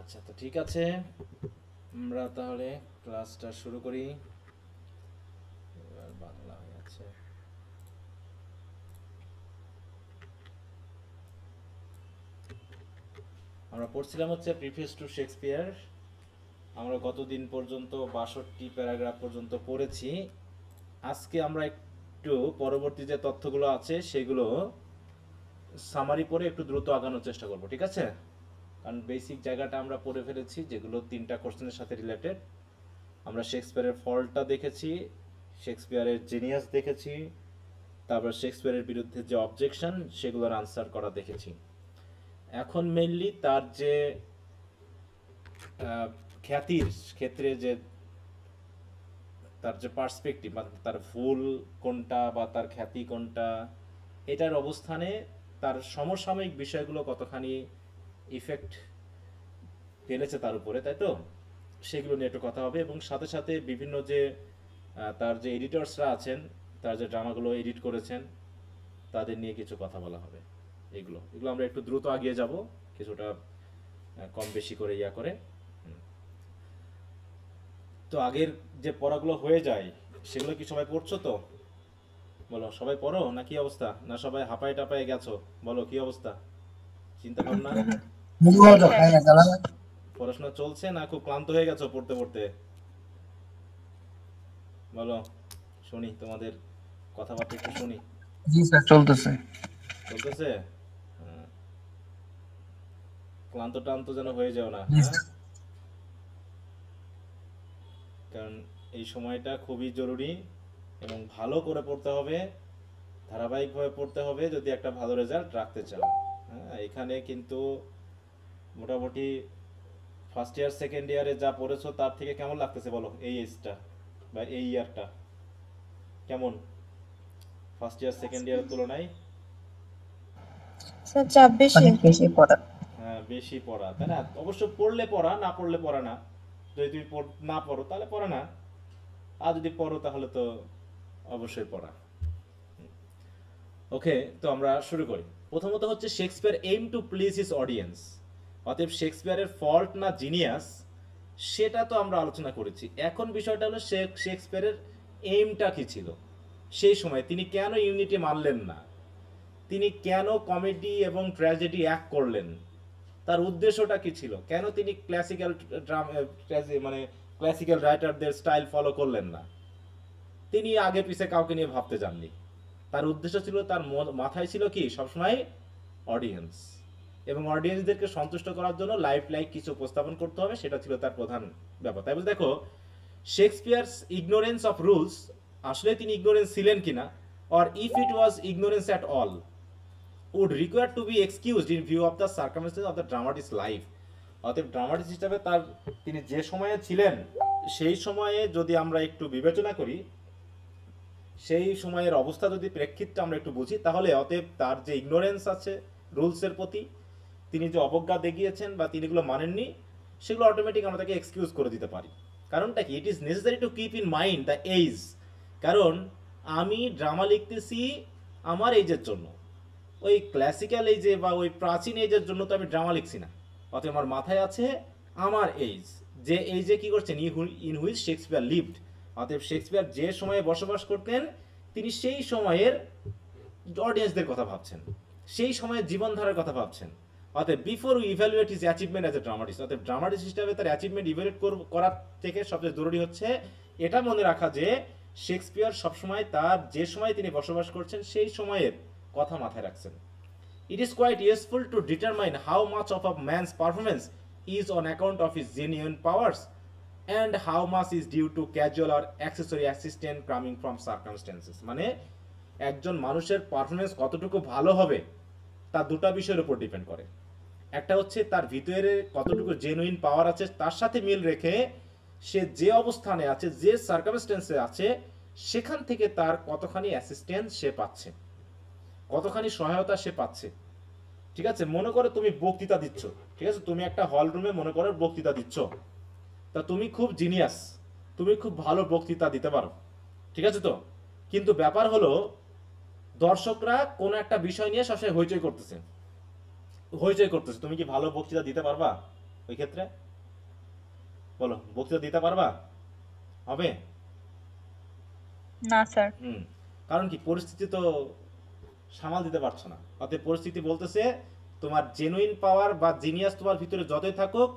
আচ্ছা, তো ঠিক আছে, আমরা তাহলে ক্লাসটা শুরু করি। এবার বাংলা হয়ে আছে। আমরা পড়ছিলাম হচ্ছে প্রিফেস টু শেক্সপিয়ার। আমরা গতদিন পর্যন্ত 62 প্যারাগ্রাফ পর্যন্ত পড়েছি। আজকে আমরা একটু পরবর্তী যে তথ্যগুলো আছে সেগুলো সামারি পড়ে একটু দ্রুত আগানোর চেষ্টা করব, ঠিক আছে? কারণ বেসিক জায়গাটা আমরা পড়ে ফেলেছি, যেগুলো 3টা কোশ্চেনের সাথে রিলেটেড। আমরা শেক্সপিয়ারের ফলটা দেখেছি, শেক্সপিয়ারের জিনিয়াস দেখেছি, তারপর শেক্সপিয়ারের বিরুদ্ধে যে অবজেকশন সেগুলোর আনসার করা দেখেছি। এখন মেইনলি তার যে খ্যাতির ক্ষেত্রে যে তার যে পার্সপেক্টিভ, মানে তার ভুল কোনটা বা তার খ্যাতি কোনটা, এটার অবস্থানে তার সমসাময়িক বিষয়গুলো কতখানি ইফেক্ট ফেলেছে তার উপরে, তাই তো? সেগুলো নিয়ে একটু কথা হবে, এবং সাথে সাথে বিভিন্ন যে তার যে এডিটর্সরা আছেন, তার যে ড্রামাগুলো এডিট করেছেন তাদের নিয়ে কিছু কথা বলা হবে। এগুলো এগুলো আমরা একটু দ্রুত আগিয়ে যাব, কিছুটা কম বেশি করে ইয়া করে। তো আগের যে পড়াগুলো হয়ে যায় সেগুলো কি সবাই পড়ছো তো? বলো, সবাই পড়ো না কি অবস্থা? না সবাই হাঁপায় টাপায় গেছো? বলো কি অবস্থা, চিন্তা ভাবনা? পড়াশোনা চলছে না খুব ক্লান্ত হয়ে গেছো পড়তে পড়তে? বলো, শুনি তোমাদের কথাবার্তা, একটু শুনি। জি স্যার, চলতেছে। চলতেছে? হ্যাঁ। ক্লান্ত টান্ত যেন হয়ে যাও না, জি হ্যাঁ? স্যার। কারণ এই সময়টা খুবই জরুরি এবং ভালো করে পড়তে হবে, ধারাবাহিকভাবে পড়তে হবে যদি একটা ভালো রেজাল্ট রাখতে চাও। হ্যাঁ, এখানে কিন্তু মোটামুটি ফার্স্ট ইয়ার সেকেন্ড ইয়ারে যা পড়েছো তার থেকে কেমন লাগতেছে বলো এই এজটা বা এই ইয়ারটা? কেমন ফার্স্ট ইয়ার সেকেন্ড ইয়ারের তুলনায়? স্যার চাপ বেশি। অনেক বেশি পড়া। হ্যাঁ, বেশি পড়া, তাই না? অবশ্য পড়লে পড়া, না পড়লে পড়া না। যদি তুমি না পড়ো তাহলে পড়া না, আর যদি পড়ো তাহলে তো অবশ্যই পড়া। ওকে, তো আমরা শুরু করি। প্রথমত হচ্ছে Shakespeare aim to please his audience. অতএব শেক্সপিয়ারের ফল্ট না জিনিয়াস সেটা তো আমরা আলোচনা করেছি। এখন বিষয়টা হলো শেক্সপিয়ারের এইমটা কি ছিল সেই সময়, তিনি কেন ইউনিটি মানলেন না, তিনি কেন কমেডি এবং ট্র্যাজেডি এক করলেন, তার উদ্দেশ্যটা কি ছিল, কেন তিনি ক্লাসিক্যাল মানে ক্লাসিক্যাল রাইটারদের স্টাইল ফলো করলেন না, তিনি আগে পিছে কাউকে নিয়ে ভাবতে যাননি। তার উদ্দেশ্য ছিল, তার মাথায় ছিল কি সবসময় অডিয়েন্স, এবং অডিয়েন্সদেরকে সন্তুষ্ট করার জন্য লাইক কিছু উপস্থাপন করতে হবে, সেটা ছিল তার প্রধান ব্যাপার। তাই বলে দেখো, শেক্সপিয়ার্স ইগনোরেন্স অফ রুলস, আসলে তিনি ইগনোরেন্স ছিলেন কিনা, or if it was ignorance at all, would require to be excused in view of the circumstances of the dramatist's life। অতএব ড্রামাটিস্ট হিসাবে তার, তিনি যে সময়ে ছিলেন সেই সময়ে যদি আমরা একটু বিবেচনা করি, সেই সময়ের অবস্থা যদি প্রেক্ষিতটা আমরা একটু বুঝি, তাহলে অতএব তার যে ইগনোরেন্স আছে রুলসের প্রতি, তিনি যে অবজ্ঞা দেখিয়েছেন বা তিনি এগুলো মানেননি, সেগুলো অটোমেটিক আমরা তাকে এক্সকিউজ করে দিতে পারি। কারণটা কি? It is necessary to keep in mind the age. কারণ আমি ড্রামা লিখতেছি আমার এজের জন্য, ওই ক্লাসিক্যাল এজে বা ওই প্রাচীন এজের জন্য তো আমি ড্রামা লিখছি না। অতএব আমার মাথায় আছে আমার এজ, যে এইজে কি করছেন, ইন হুইচ শেক্সপিয়ার লিভড। অতএব শেক্সপিয়ার যে সময়ে বসবাস করতেন তিনি সেই সময়ের অডিয়েন্সদের কথা ভাবছেন, সেই সময়ের জীবনধারার কথা ভাবছেন। অতএব before we evaluate his achievement as a dramatist, অতএব ড্রামাটিস্ট হিসেবে তার অ্যাচিভমেন্ট ইভ্যালুয়েট করার থেকে সবচেয়ে জরুরি হচ্ছে এটা মনে রাখা যে শেক্সপিয়ার সবসময় তার যে সময় তিনি বসবাস করছেন সেই সময়ের কথা মাথায় রাখছেন। It is quite useful to determine how much of a man's performance is on account of his genuine powers and how much is due to casual or accessory assistance coming from circumstances। মানে একজন মানুষের performance কতটুকু ভালো হবে তা দুটো বিষয়ের উপর ডিপেন্ড করে। একটা হচ্ছে তার ভিতরে কতটুকু জেনুইন পাওয়ার আছে, তার সাথে মিল রেখে সে যে অবস্থানে আছে, যে সার্কামস্টেন্সে আছে, সেখান থেকে তার কতখানি অ্যাসিস্ট্যান্স সে পাচ্ছে, কতখানি সহায়তা সে পাচ্ছে। ঠিক আছে, মনে করো তুমি বক্তৃতা দিচ্ছ, ঠিক আছে, তুমি একটা হল রুমে মনে করো বক্তৃতা দিচ্ছ, তা তুমি খুব জিনিয়াস, তুমি খুব ভালো বক্তৃতা দিতে পারো, ঠিক আছে তো? কিন্তু ব্যাপার হলো দর্শকরা কোনো একটা বিষয় নিয়ে সবসময় হইচই করতেছে, হইচই করতেছে, তুমি কি ভালো বক্তৃতা দিতে পারবা? ওই ক্ষেত্রে বলো, বক্তৃতা দিতে পারবা? হবে? না স্যার। কারণ কি, পরিস্থিতি তো সামাল দিতে পারছো না। অতএব পরিস্থিতি বলতেছে তোমার জেনুইন পাওয়ার বা জিনিয়াস তোমার ভিতরে যতই থাকুক,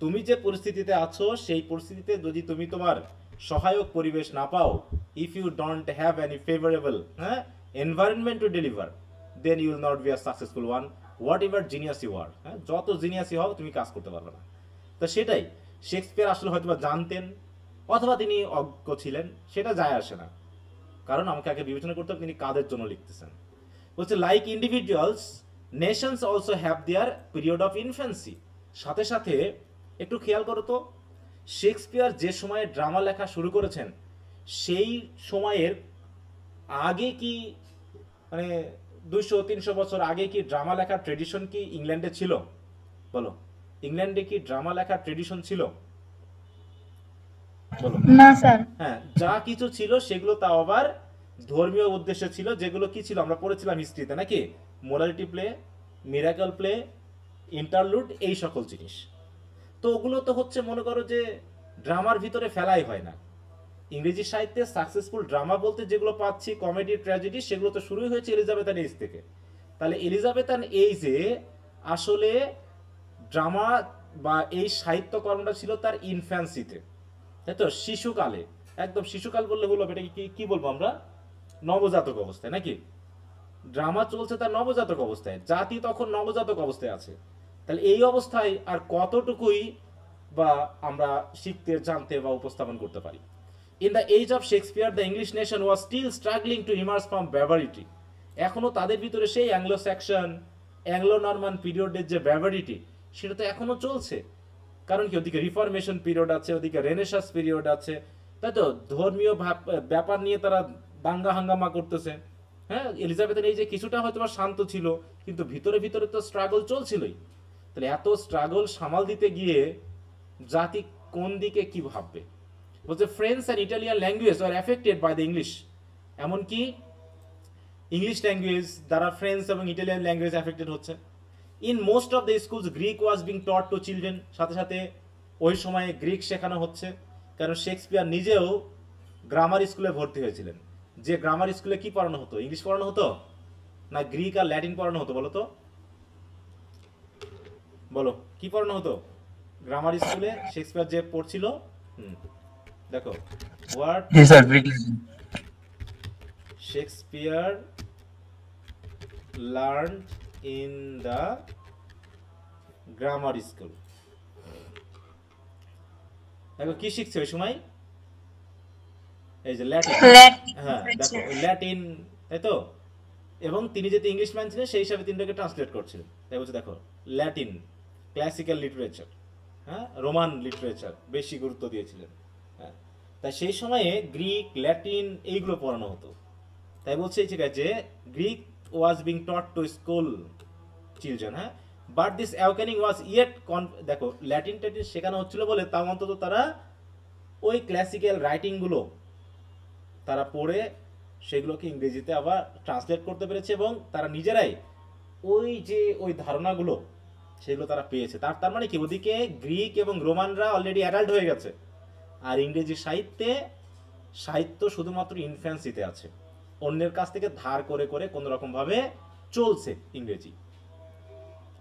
তুমি যে পরিস্থিতিতে আছো সেই পরিস্থিতিতে যদি তুমি তোমার সহায়ক পরিবেশ না পাও, if you don't have any favourable environment to deliver, then you will not be a successful one, whatever genius you are. যত জিনিয়াসই হও তুমি কাজ করতে পারবে না। তো সেটাই শেক্সপিয়ার আসলে হয়তো বা জানতেন, অথবা তিনি অজ্ঞ ছিলেন, সেটা যায় আসে না। কারণ আমাকে আগে বিবেচনা করতে হবে তিনি কাদের জন্য লিখতেছেন। বলছে like individuals, Nations also have their period of infancy. সাথে সাথে একটু খেয়াল করো তো, শেক্সপিয়ার যে সময়ে ড্রামা লেখা শুরু করেছেন সেই সময়ের আগে কি, মানে 200-300 বছর আগে কি ড্রামা লেখার ট্রেডিশন কি ইংল্যান্ডে ছিল? বলো, ইংল্যান্ডে কি ড্রামা লেখার ট্রেডিশন ছিল? বলো। না স্যার। হ্যাঁ, যা কিছু ছিল সেগুলো তাও আবার ধর্মীয় উদ্দেশ্যে ছিল, যেগুলো কি ছিল আমরা পড়েছিলাম হিস্ট্রিতে নাকি, মোরালিটি প্লে, মিরাকল প্লে, ইন্টারলুড, এই সকল জিনিস। তো ওগুলো তো হচ্ছে মনে করো যে ড্রামার ভিতরে ফেলাই হয় না। ইংরেজি সাহিত্যে সাকসেসফুল ড্রামা বলতে যেগুলো পাচ্ছি, কমেডি, ট্র্যাজেডি, সেগুলো তো শুরুই হয়েছে এলিজাবেথান এজ থেকে। তাহলে এলিজাবেথান এইজে আসলে ড্রামা বা এই সাহিত্যকর্মটা ছিল তার ইনফ্যান্সিতে, তাই তো, শিশুকালে। একদম শিশুকাল বললে হলো, এটা কি বলবো আমরা, নবজাতক অবস্থায় নাকি। ড্রামা চলছে তার নবজাতক অবস্থায়, জাতি তখন নবজাতক অবস্থায় আছে। তাহলে এই অবস্থায় আর কতটুকুই বা আমরা শিখতে, জানতে বা উপস্থাপন করতে পারি। In the age of Shakespeare the English nation was still struggling to emerge from barbarity. এখনো তাদের ভিতরে সেই অ্যাংলো স্যাকশন, অ্যাংলো নরমান পিরিয়ডের যে ব্যাভারিটি, সেটা তো এখনো চলছে। কারণ কি, ওদিকে রিফরমেশন পিরিয়ড আছে, ওদিকে রেনেসাস পিরিয়ড আছে, তাই তো, ধর্মীয় ব্যাপার নিয়ে তারা দাঙ্গা হাঙ্গামা করতেছে। হ্যাঁ, এলিজাবেথের এই যে কিছুটা হয়তো শান্ত ছিল, কিন্তু ভিতরে ভিতরে তো স্ট্রাগল চলছিলই। তাহলে এত স্ট্রাগল সামাল দিতে গিয়ে জাতি কোন দিকে কি ভাববে? বলছে French and Italian language are affected by the English. এমনকি ইংলিশ ল্যাঙ্গুয়েজ দ্বারা ফ্রেঞ্চ এবং ইটালিয়ান ল্যাঙ্গুয়েজ এফেক্টেড হচ্ছে। In most of the schools Greek was being taught to children. সাথে সাথে ওই সময়ে গ্রিক শেখানো হচ্ছে, কারণ শেক্সপিয়ার নিজেও গ্রামার স্কুলে ভর্তি হয়েছিলেন। যে গ্রামার স্কুলে কি পড়ানো হতো, ইংলিশ পড়ানো হতো না গ্রিক আর ল্যাটিন পড়ানো হতো? বলো তো, বলো কি পড়ানো হতো গ্রামার স্কুলে শেক্সপিয়ার যে পড়ছিল? দেখো, what Shakespeare learned in the grammar school. দেখো কি শিখছে ওই সময়, এই যে ল্যাটিন। হ্যাঁ দেখো, ল্যাটিন, তাই তো। এবং তিনি যেহেতু ইংলিশম্যান ছিলেন সেই হিসাবে তিনটাকে ট্রান্সলেট করছিলেন। তাই বলছে দেখো, ল্যাটিন, ক্লাসিক্যাল লিটারেচার, হ্যাঁ, রোমান লিটারেচার বেশি গুরুত্ব দিয়েছিলেন। হ্যাঁ, তাই সেই সময়ে গ্রিক, ল্যাটিন এইগুলো পড়ানো হতো। তাই বলছে এই জায়গায় যে Greek was being taught to school children. হ্যাঁ, but this awakening was yet দেখো, ল্যাটিন ট্যাটিন শেখানো হচ্ছিল বলে তাও অন্তত তারা ওই ক্লাসিক্যাল রাইটিংগুলো তারা পড়ে সেগুলোকে ইংরেজিতে আবার ট্রান্সলেট করতে পেরেছে, এবং তারা নিজেরাই ওই যে ওই ধারণাগুলো সেগুলো তারা পেয়েছে। তার মানে কি, ওদিকে গ্রিক এবং রোমানরা অলরেডি অ্যাডাল্ট হয়ে গেছে, আর ইংরেজি সাহিত্য শুধুমাত্র ইনফ্যান্সিতে আছে, অন্যের কাছ থেকে ধার করে করে কোনো রকম ভাবে চলছে ইংরেজি।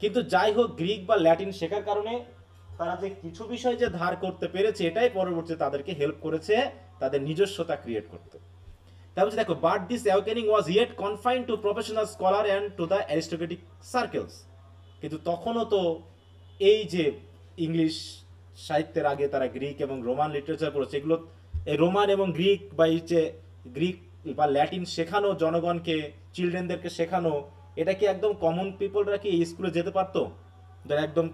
কিন্তু যাই হোক, গ্রিক বা ল্যাটিন শেখার কারণে তারা যে কিছু বিষয় যে ধার করতে পেরেছে, এটাই পরবর্তীতে তাদেরকে হেল্প করেছে তাদের নিজস্বতা ক্রিয়েট করতে। তাই বলছে দেখো, but this awakening was yet confined to professional scholar and to the aristocratic circles. কিন্তু তখনও তো এই যে ইংলিশ সাহিত্যের আগে তারা গ্রিক এবং রোমান লিটারেচার পড়েছে, এগুলো এই রোমান এবং গ্রিক বা এই যে গ্রিক বা ল্যাটিন শেখানো জনগণকে, চিলড্রেনদেরকে শেখানো, এটা কি একদম কমন পিপলরা কি এই স্কুলে যেতে পারতো? যারা একদম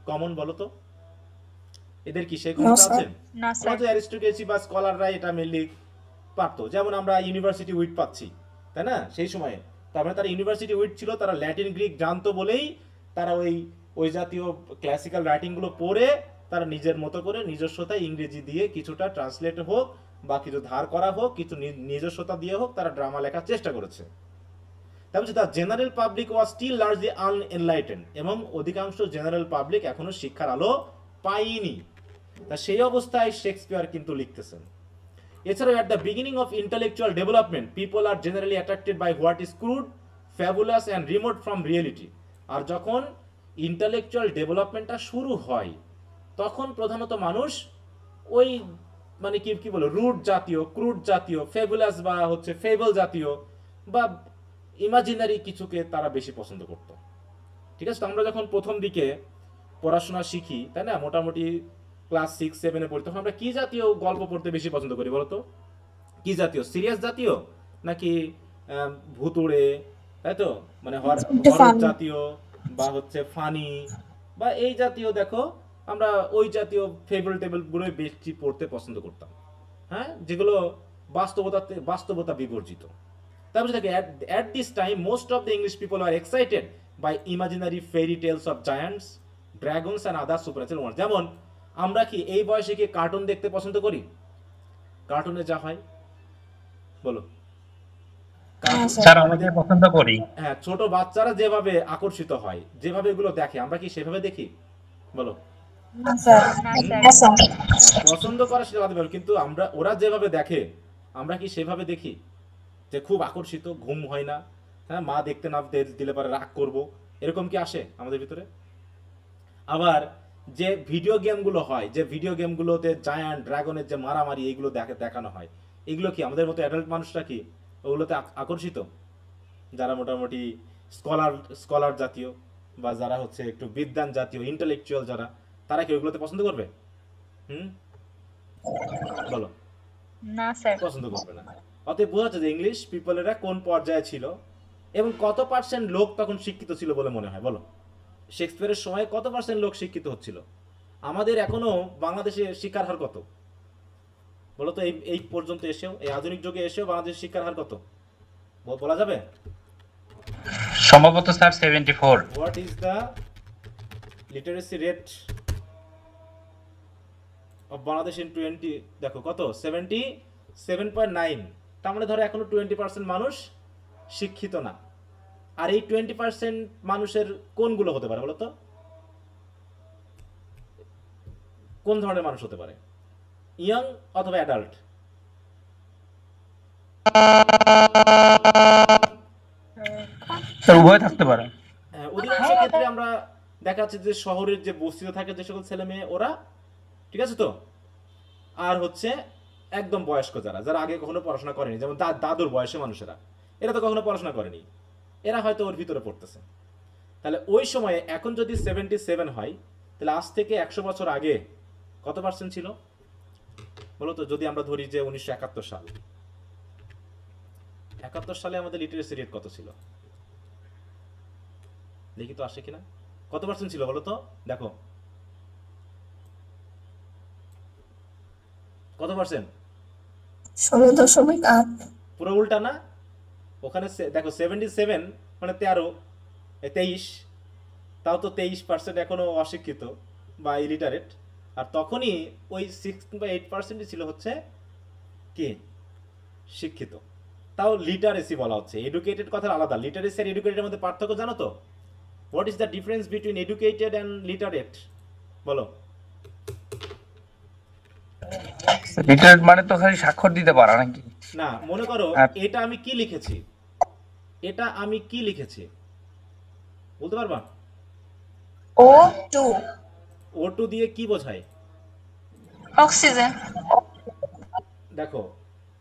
কমন বলো তো, এদের কি সেই ক্ষমতা আছে? আমাদের অ্যারিস্টোক্রেসি বা স্কলাররা এটা মেনলি পারতো। যেমন আমরা ইউনিভার্সিটি উইট পাচ্ছি, তাই না, সেই সময়ে। তারপরে তারা ইউনিভার্সিটি উইট ছিল, তারা ল্যাটিন গ্রিক জানতো বলেই তারা ওই জাতীয় ক্লাসিক্যাল রাইটিংগুলো পড়ে তারা নিজের মতো করে নিজস্বতায় ইংরেজি দিয়ে কিছুটা ট্রান্সলেট হোক বা কিছু ধার করা হোক, কিছু নিজস্বতা দিয়ে হোক, তারা ড্রামা লেখার চেষ্টা করেছে। তারপর the general public was still largely unenlightened, এবং অধিকাংশ জেনারেল পাবলিক এখনো শিক্ষার আলো পায়নি। তা সেই অবস্থায় শেক্সপিয়ার কিন্তু লিখতেছেন। এছাড়াও at the beginning of intellectual development people are generally attracted by what is crude, fabulous and remote from reality. আর যখন ইন্টেলেকচুয়াল ডেভেলপমেন্টটা শুরু হয় তখন প্রধানত মানুষ ওই মানে কি কি বলো রুট জাতীয়, ক্রুড জাতীয়, ফেবুলাস বা হচ্ছে ফেবল জাতীয় বা ইমাজিনারি কিছুকে তারা বেশি পছন্দ করত। ঠিক আছে, তো আমরা যখন প্রথম দিকে পড়াশোনা শিখি, তাই না, মোটামুটি ক্লাস 6-7-এ পড়ি, তখন আমরা কি জাতীয় গল্প পড়তে বেশি পছন্দ করি বলতো? কি জাতীয়? সিরিয়াস জাতীয় নাকি ভুতুড়ে, তাই তো, মানে হরর জাতীয় বা হচ্ছে ফানি বা এই জাতীয়, দেখো আমরা ওই জাতীয় ফেবল টেবল গুলোই বেশি পড়তে পছন্দ করতাম, হ্যাঁ, যেগুলো বাস্তবতা বিবর্জিত। তারপরে দেখে at this time most of the English people are excited by imaginary fairy tales of giants, dragons and other supernatural wonders। যেমন আমরা কি এই বয়সে কি কার্টুন দেখতে পছন্দ করি? কার্টুনে যা হয় বলো, স্যার আমাদের পছন্দ করি। হ্যাঁ, ছোট বাচ্চারা যেভাবে আকর্ষিত হয়, যেভাবে এগুলো দেখে, আমরা কি সেভাবে দেখি বলো? পছন্দ করা সেটা আলাদা ব্যাপার, কিন্তু আমরা ওরা যেভাবে দেখে আমরা কি সেভাবে দেখি? যে খুব আকর্ষিত, ঘুম হয় না, হ্যাঁ, মা দেখতে না দিলে পরে রাগ করব, এরকম কি আসে আমাদের ভিতরে? আবার যে ভিডিও গেমগুলো হয়, যে ভিডিও গেমগুলোতে জায়ান্ট ড্রাগনের যে মারামারি এইগুলো দেখানো হয়, এগুলো কি আমাদের মতো অ্যাডাল্ট মানুষরা কি ওগুলোতে আকর্ষিত? যারা মোটামুটি স্কলার জাতীয় বা যারা হচ্ছে একটু বিদ্বান জাতীয়, ইন্টেলেকচুয়াল যারা, তারা কি ওগুলোতে পছন্দ করবে? বলো, না স্যার, পছন্দ করবে না। অতএব বোঝা যাচ্ছে যে ইংলিশ পিপলেরা কোন পর্যায়ে ছিল এবং কত পার্সেন্ট লোক তখন শিক্ষিত ছিল বলে মনে হয় বলো? শেক্সপিয়ারের সময় কত পার্সেন্ট লোক শিক্ষিত হচ্ছিল? আমাদের এখনো বাংলাদেশে শিক্ষার হার কত বলো তো? এই পর্যন্ত এসেও, এই আধুনিক যুগে এসেও বাংলাদেশের শিক্ষার হার কত বলা যাবে? সম্ভবত sir 74। What is the literacy rate of Bangladesh in 20? দেখো কত, 77.9। তার মানে ধরো এখনো 20% মানুষ শিক্ষিত না। আর এই 20% মানুষের কোনগুলো হতে পারে বলো তো? কোন ধরনের মানুষ হতে পারে? ইয়াং অথবা অ্যাডাল্ট? স্যার উভয় থাকতে পারে। অধিকাংশ ক্ষেত্রে আমরা দেখা যাচ্ছে যে শহরের যে বস্তিতে থাকে যে সকল ছেলে মেয়ে, ওরা, ঠিক আছে তো, আর হচ্ছে একদম বয়স্ক যারা আগে কখনো পড়াশোনা করেনি, যেমন দাদুর বয়সে মানুষেরা, এরা তো কখনো পড়াশোনা করেনি, এরা হয়তো ওর ভিতরে পড়তেছে। তাহলে ওই সময়ে এখন যদি 77 হয়, তাহলে আজ থেকে 100 বছর আগে কত পার্সেন্ট ছিল বলো তো? যদি আমরা ধরি যে 1971 সাল, 71 সালে আমাদের লিটারেসি রেট কত ছিল দেখি তো আসে কিনা। কত পার্সেন্ট ছিল বলো তো? দেখো কত পার্সেন্ট? 16.8। পুরো উল্টা না? ওখানে দেখো 77 মানে 23, তাও তো 23% এখনো অশিক্ষিত বা ইলিটারেট। আর তখনই ওই 6 বা 8% ছিল হচ্ছে কি শিক্ষিত, তাও লিটারেসি বলা হচ্ছে। এডুকেটেড কথার আলাদা, লিটারেসি আর এডুকেটেডের মধ্যে পার্থক্য জানো তো? What is the difference between educated and literate বলো? লিটারেট মানে তো খালি স্বাক্ষর দিতে পারা নাকি? না, মনে করো এটা আমি কি লিখেছি, এটা আমি কি লিখেছি বলতে পারবা? O2 O2 দিয়ে কি বোঝায়? অক্সিজেন। দেখো,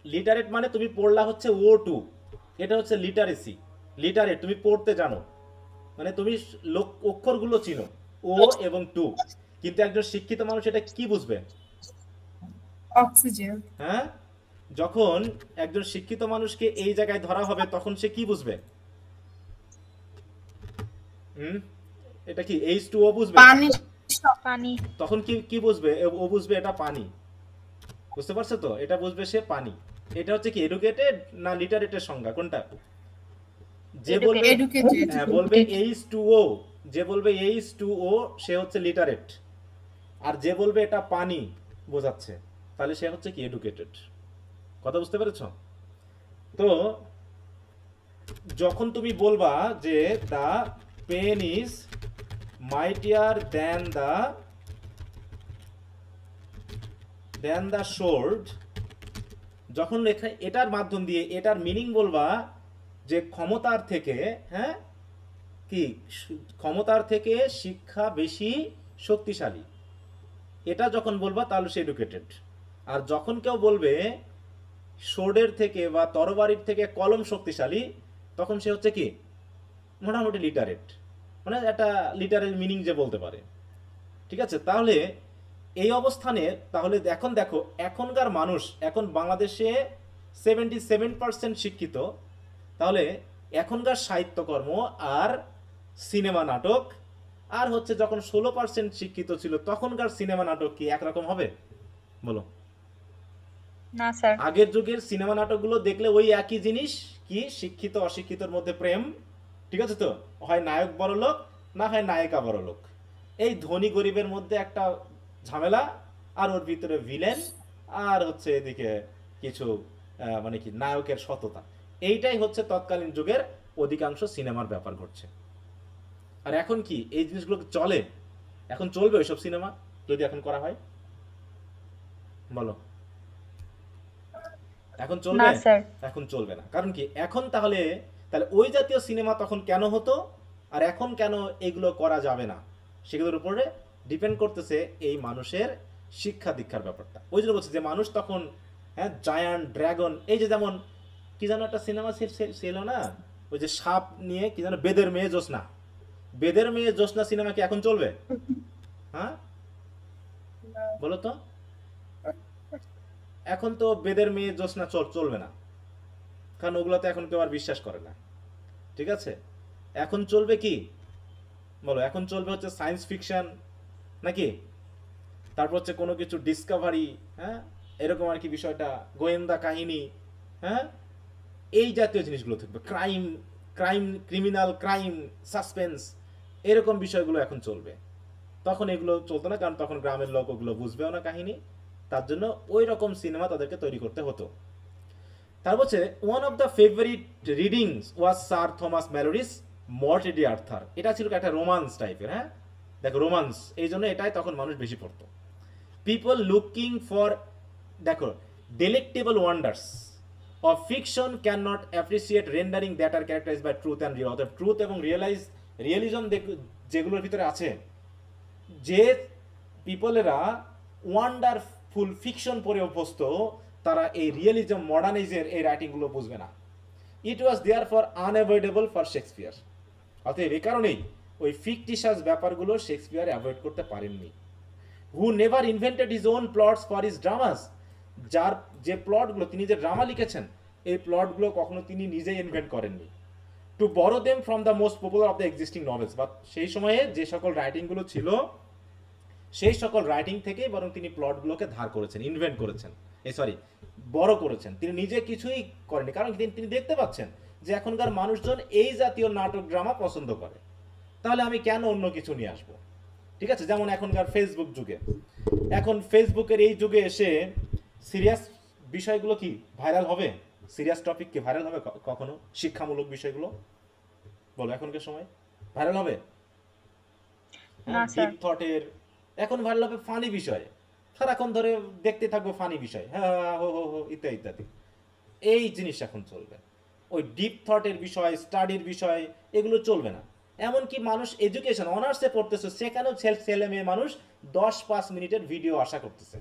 লিটারেট মানে তুমি পড়লা হচ্ছে O2, এটা হচ্ছে লিটারেসি। লিটারেট তুমি পড়তে জানো, মানে তুমি অক্ষরগুলো চিনো, ও এবং টু। কিন্তু একজন শিক্ষিত মানুষ এটা কি বুঝবে? অক্সিজেন। হ্যাঁ, যখন একজন শিক্ষিত মানুষকে এই জায়গায় ধরা হবে তখন সে কি বুঝবে? এটা কি H2O বুঝবে? পানি। পানি। তখন কি বুঝবে? ও বুঝবে এটা পানি। বুঝতে পারছো তো? এটা বুঝবে সে পানি। এটা হচ্ছে কি এডুকেটেড না লিটারেটের সংজ্ঞা কোনটা? যে বলবে বলবে H2O, যে বলবে H2O সে হচ্ছে লিটারেট, আর যে বলবে এটা পানি বোঝাচ্ছে তাহলে সে হচ্ছে কি এডুকেটেড। কথা বুঝতে পেরেছো তো? যখন তুমি বলবা যে the pen is mightier than the sword, যখন লেখা এটার মাধ্যম দিয়ে এটার মিনিং বলবা যে ক্ষমতার থেকে, হ্যাঁ কি ক্ষমতার থেকে শিক্ষা বেশি শক্তিশালী, এটা যখন বলবা তাহলে সে এডুকেটেড। আর যখন কেউ বলবে সোর্ডের থেকে বা তরবারির থেকে কলম শক্তিশালী, তখন সে হচ্ছে কি মোটামুটি লিটারেট, মানে একটা লিটারেল মিনিং যে বলতে পারে। ঠিক আছে, তাহলে এই অবস্থানে তাহলে এখন দেখো এখনকার মানুষ, এখন বাংলাদেশে 77% শিক্ষিত, তাহলে এখনকার সাহিত্যকর্ম আর সিনেমা নাটক আর হচ্ছে যখন 16% শিক্ষিত ছিল তখনকার সিনেমা নাটক কি একরকম হবে বলো? না স্যার। আগের যুগের সিনেমা নাটকগুলো দেখলে ওই একই জিনিস, কি শিক্ষিত অশিক্ষিতর মধ্যে প্রেম, ঠিক আছে তো, হয় নায়ক বড় লোক না হয় নায়িকা বড় লোক, এই ধনী গরিবের মধ্যে একটা ঝামেলা, আর ওর ভিতরে ভিলেন, আর হচ্ছে এদিকে কিছু মানে কি নায়কের সততা। এইটাই হচ্ছে তৎকালীন যুগের অধিকাংশ সিনেমার ব্যাপার ঘটছে। আর এখন কি এই জিনিসগুলো চলে? এখন চলবে ওইসব সিনেমা যদি এখন করা হয় বলো? এখন চলবে? না স্যার। এখন চলবে না। কারণ কি এখন তাহলে ওই জাতীয় সিনেমা তখন কেন হতো আর এখন কেন এগুলো করা যাবে না, সেগুলোর উপরে ডিপেন্ড করতেছে এই মানুষের শিক্ষা দীক্ষার ব্যাপারটা। ওই জন্য বলছে যে মানুষ তখন, হ্যাঁ, জায়ান্ট ড্রাগন, এই যে যেমন কি যেন একটা সিনেমা ছিল না, ওই যে সাপ নিয়ে কি যেন, বেদের মেয়ে জ্যোৎস্না, বেদের মেয়ে জ্যোৎস্না সিনেমা কি এখন চলবে? হ্যাঁ বলো তো, এখন তো বেদের মেয়ে জ্যোৎস্না চলবে না, কারণ ওগুলোতে এখন কেউ আর বিশ্বাস করে না। ঠিক আছে, এখন চলবে কি বলো? এখন চলবে হচ্ছে সায়েন্স ফিকশন নাকি, তারপর হচ্ছে কোনো কিছু ডিসকভারি, হ্যাঁ এরকম আর কি বিষয়টা, গোয়েন্দা কাহিনী, হ্যাঁ এই জাতীয় জিনিসগুলো থাকবে, crime crime criminal crime suspense, এরকম বিষয়গুলো এখন চলবে। তখন এগুলো চলতো না, কারণ তখন গ্রামের লোক ওগুলো বুঝবেও না কাহিনী, তার জন্য ওই রকম সিনেমা তাদেরকে তৈরি করতে হতো। তারপর হচ্ছে one of the favourite readings was Sir Thomas Malory's Morte d'Arthur. এটা ছিল একটা রোমান্স টাইপের, হ্যাঁ দেখো রোমান্স, এই জন্য এটাই তখন মানুষ বেশি পড়তো। পিপল লুকিং ফর, দেখো, delectable wonders of fiction cannot appreciate rendering that are characterized by truth and real, অর্থাৎ ট্রুথ এবং রিয়েলিজম যেগুলোর ভিতরে আছে, যে পিপলেরা ওয়ান্ডারফুল ফিকশন পড়ে অভ্যস্ত, তারা এই রিয়েলিজম মডার্নিজের এই রাইটিংগুলো বুঝবে না। It was therefore unavoidable for Shakespeare, অতএব এই কারণেই ওই ফিকটিশাস ব্যাপারগুলো শেক্সপিয়ার অ্যাভয়েড করতে পারেননি। Who never invented his own plots for his dramas, যার যে প্লটগুলো তিনি যে ড্রামা লিখেছেন, এই প্লটগুলো কখনো তিনি নিজেই ইনভেন্ট করেননি। To borrow them from the most popular of the existing novels, বা সেই সময়ে যে সকল রাইটিংগুলো ছিল সেই সকল রাইটিং থেকেই বরং তিনি প্লটগুলোকে ধার করেছেন, ইনভেন্ট করেছেন, বড় করেছেন। তিনি নিজে কিছুই করেনি, কারণ তিনি দেখতে পাচ্ছেন যে এখনকার মানুষজন এই জাতীয় নাটক ড্রামা পছন্দ করে, তাহলে আমি কেন অন্য কিছু নিয়ে আসবো? ঠিক আছে, যেমন এখনকার ফেসবুক যুগে, এখন ফেসবুকের এই যুগে এসে সিরিয়াস বিষয়গুলো কি ভাইরাল হবে? সিরিয়াস টপিক কি ভাইরাল হবে কখনো? শিক্ষামূলক বিষয়গুলো বলো এখনকার সময় ভাইরাল হবে? না স্যার। ডিপ থটের এখন ভাইরাল হবে ফানি বিষয়, সারাক্ষণ ধরে দেখতে থাকবো ফানি বিষয়, হ্যাঁ হো হো হো ইত্যাদি ইত্যাদি, এই জিনিস এখন চলবে। ওই ডিপ থটের বিষয়, স্টাডির বিষয়, এগুলো চলবে না। এমনকি মানুষ এডুকেশন অনার্সে পড়তেছে, সেখানেও ছেলে মেয়ে মানুষ 10-5 মিনিটের ভিডিও আশা করতেছে।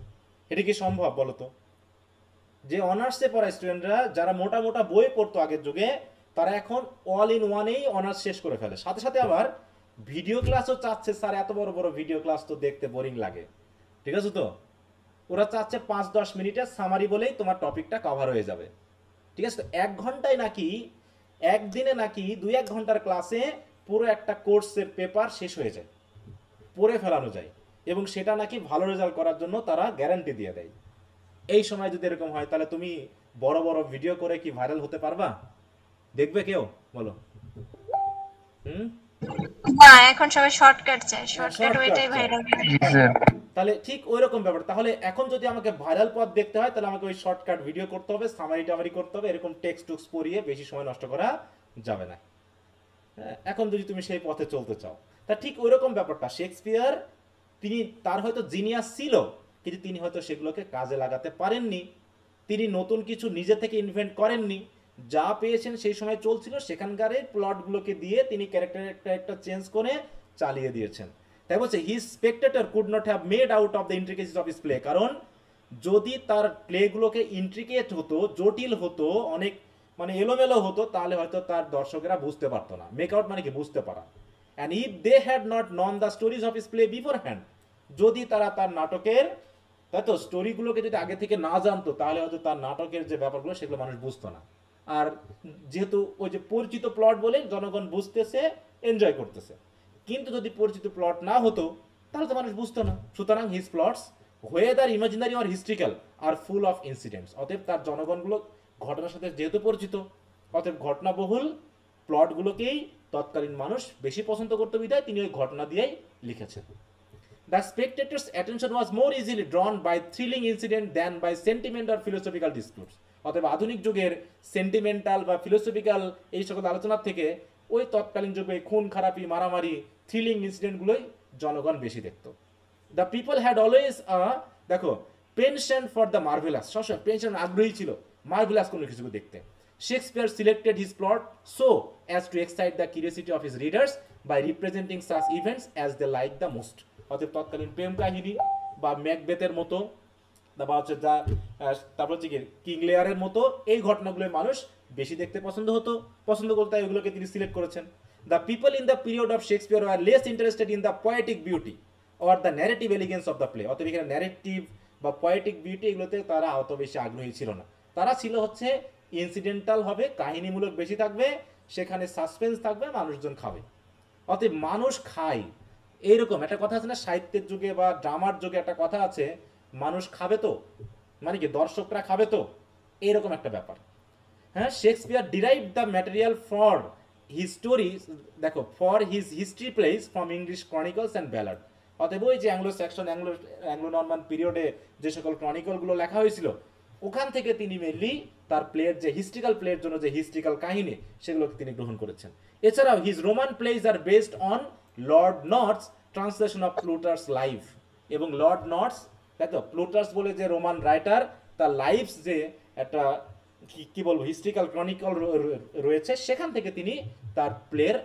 এটা কি সম্ভব বলো তো? যে অনার্সে পড়া স্টুডেন্টরা যারা মোটা মোটা বই পড়তো আগের যুগে, তারা এখন অল ইন ওয়ানেই অনার্স শেষ করে ফেলে, সাথে সাথে আবার ভিডিও ক্লাসও চাচ্ছে। স্যার এত বড় বড় ভিডিও ক্লাস তো দেখতে বোরিং লাগে, ঠিক আছে তো, ওরা চাচ্ছে 5-10 মিনিটের সামারি বলেই তোমার টপিকটা কভার হয়ে যাবে। ঠিক আছে, তো 1 ঘন্টায় নাকি, একদিনে নাকি 2-1 ঘন্টার ক্লাসে পুরো একটা কোর্সের পেপার শেষ হয়ে যায়, পড়ে ফেলানো যায়, এবং সেটা নাকি ভালো রেজাল্ট করার জন্য তারা গ্যারান্টি দিয়ে দেয়। এই সময় যদি এরকম হয়, তাহলে তুমি বড় বড় ভিডিও করে কি ভাইরাল হতে পারবা? দেখবে কেউ বলো? না, এখন সবাই শর্টকাট চায়, শর্টকাট ওইটাই ভাইরাল। জি স্যার। তাহলে ঠিক ওই রকম ব্যাপার। তাহলে এখন যদি আমাকে ভাইরাল পথ দেখতে হয়, তাহলে আমাকে ওই শর্টকাট ভিডিও করতে হবে, সামারি টামারি করতে হবে, এরকম টেক্সট টুক্স পড়িয়ে বেশি সময় নষ্ট করা যাবে না। এখন যদি তুমি সেই পথে চলতে চাও, তা ঠিক ওইরকম ব্যাপারটা শেক্সপিয়ার, তিনি তার হয়তো জিনিয়াস ছিল, কিন্তু তিনি হয়তো সেগুলোকে কাজে লাগাতে পারেননি। তিনি নতুন কিছু নিজে থেকে ইনভেন্ট করেননি, যা পেয়েছেন সেই সময় চলছিল সেখানকার প্লটগুলোকে দিয়ে তিনি ক্যারেক্টার চেঞ্জ করে চালিয়ে দিয়েছেন। তাই বলছে his spectator could not have made out of the intricacies of his play, কারণ যদি তার প্লেগুলোকে ইন্ট্রিকেট হতো, জটিল হতো, অনেক মানে এলোমেলো হতো, তাহলে হয়তো তার দর্শকেরা বুঝতে পারতো না। মেক আউট মানে কি বুঝতে পারা। And if they had not known the stories of his play beforehand, যদি তারা তার নাটকের, তাই তো স্টোরিগুলোকে যদি আগে থেকে না জানতো, তাহলে হয়তো তার নাটকের যে ব্যাপারগুলো সেগুলো মানুষ বুঝতো না। আর যেহেতু ওই যে পরিচিত প্লট বলে জনগণ বুঝতেছে, এনজয় করতেছে, কিন্তু যদি পরিচিত প্লট না হতো তাহলে তো মানুষ বুঝতো না। সুতরাং his plots whether imaginary or historical are full of incidents, অতএব তার জনগণগুলো ঘটনার সাথে যেহেতু পরিচিত, অতএব ঘটনাবহুল প্লটগুলোকেই তৎকালীন মানুষ বেশি পছন্দ করতে বিধায় তিনি ওই ঘটনা দিয়েই লিখেছেন। The spectator's attention was more easily drawn by thrilling incident than by sentiment or philosophical disputes. অতএব আধুনিক যুগের সেন্টিমেন্টাল বা ফিলোসফিক্যাল এই সকল আলোচনার থেকে ওই তৎকালীন যুগে খুন খারাপি, মারামারি, থ্রিলিং ইনসিডেন্টগুলোই জনগণ বেশি দেখতো। দ্য পিপল হ্যাড অলওয়েজ দেখো পেনশন ফর দ্য মার্ভেলাস, সবসময় পেনশন আগ্রহী ছিল মার্ভেলাস কোনো কিছুকে দেখতে। Shakespeare selected his plot so as to excite the curiosity of his readers by representing such events as they like the most. অতএব তৎকালীন প্রেম কাহিনী বা ম্যাকবেথের মতো, তারপর হচ্ছে তারপর হচ্ছে কিং লেয়ারের মতো এই ঘটনাগুলো মানুষ বেশি দেখতে পছন্দ করতো, তাই এগুলোকে তিনি সিলেক্ট করেছেন। The people in the period of Shakespeare are less interested in the poetic beauty or the narrative elegance of the play. অতএব এখানে ন্যারেটিভ বা পোয়েটিক বিউটি এগুলোতে তারা অত বেশি আগ্রহী ছিল না। তারা ছিল হচ্ছে ইনসিডেন্টাল হবে, কাহিনীমূলক বেশি থাকবে, সেখানে সাসপেন্স থাকবে, মানুষজন খাবে। অতএব মানুষ খায়, এইরকম একটা কথা আছে না সাহিত্যের যুগে বা ড্রামার যুগে একটা কথা আছে, মানুষ খাবে তো, মানে কি দর্শকরা খাবে তো, এরকম একটা ব্যাপার। হ্যাঁ, Shakespeare derived the material for his story, দেখো for his history plays from English chronicles and ballad. অতএব ওই যে অ্যাংলো নরমান পিরিয়ডে যে সকল ক্রনিকলগুলো লেখা হয়েছিল, ওখান থেকে তিনি মেনলি তার প্লেয়ের যে হিস্ট্রিক্যাল প্লেয়ের জন্য যে হিস্ট্রিক্যাল কাহিনী সেগুলোকে তিনি গ্রহণ করেছেন। এছাড়াও his Roman plays are based on Lord North's translation of Plutarch's life, এবং লর্ড নর্থস, তাই তো প্লুটার্স বলে যে রোমান রাইটার, তার লাইফস যে একটা কি বলবো হিস্ট্রিক্যাল ক্রনিকল রয়েছে, সেখান থেকে তিনি তার প্লের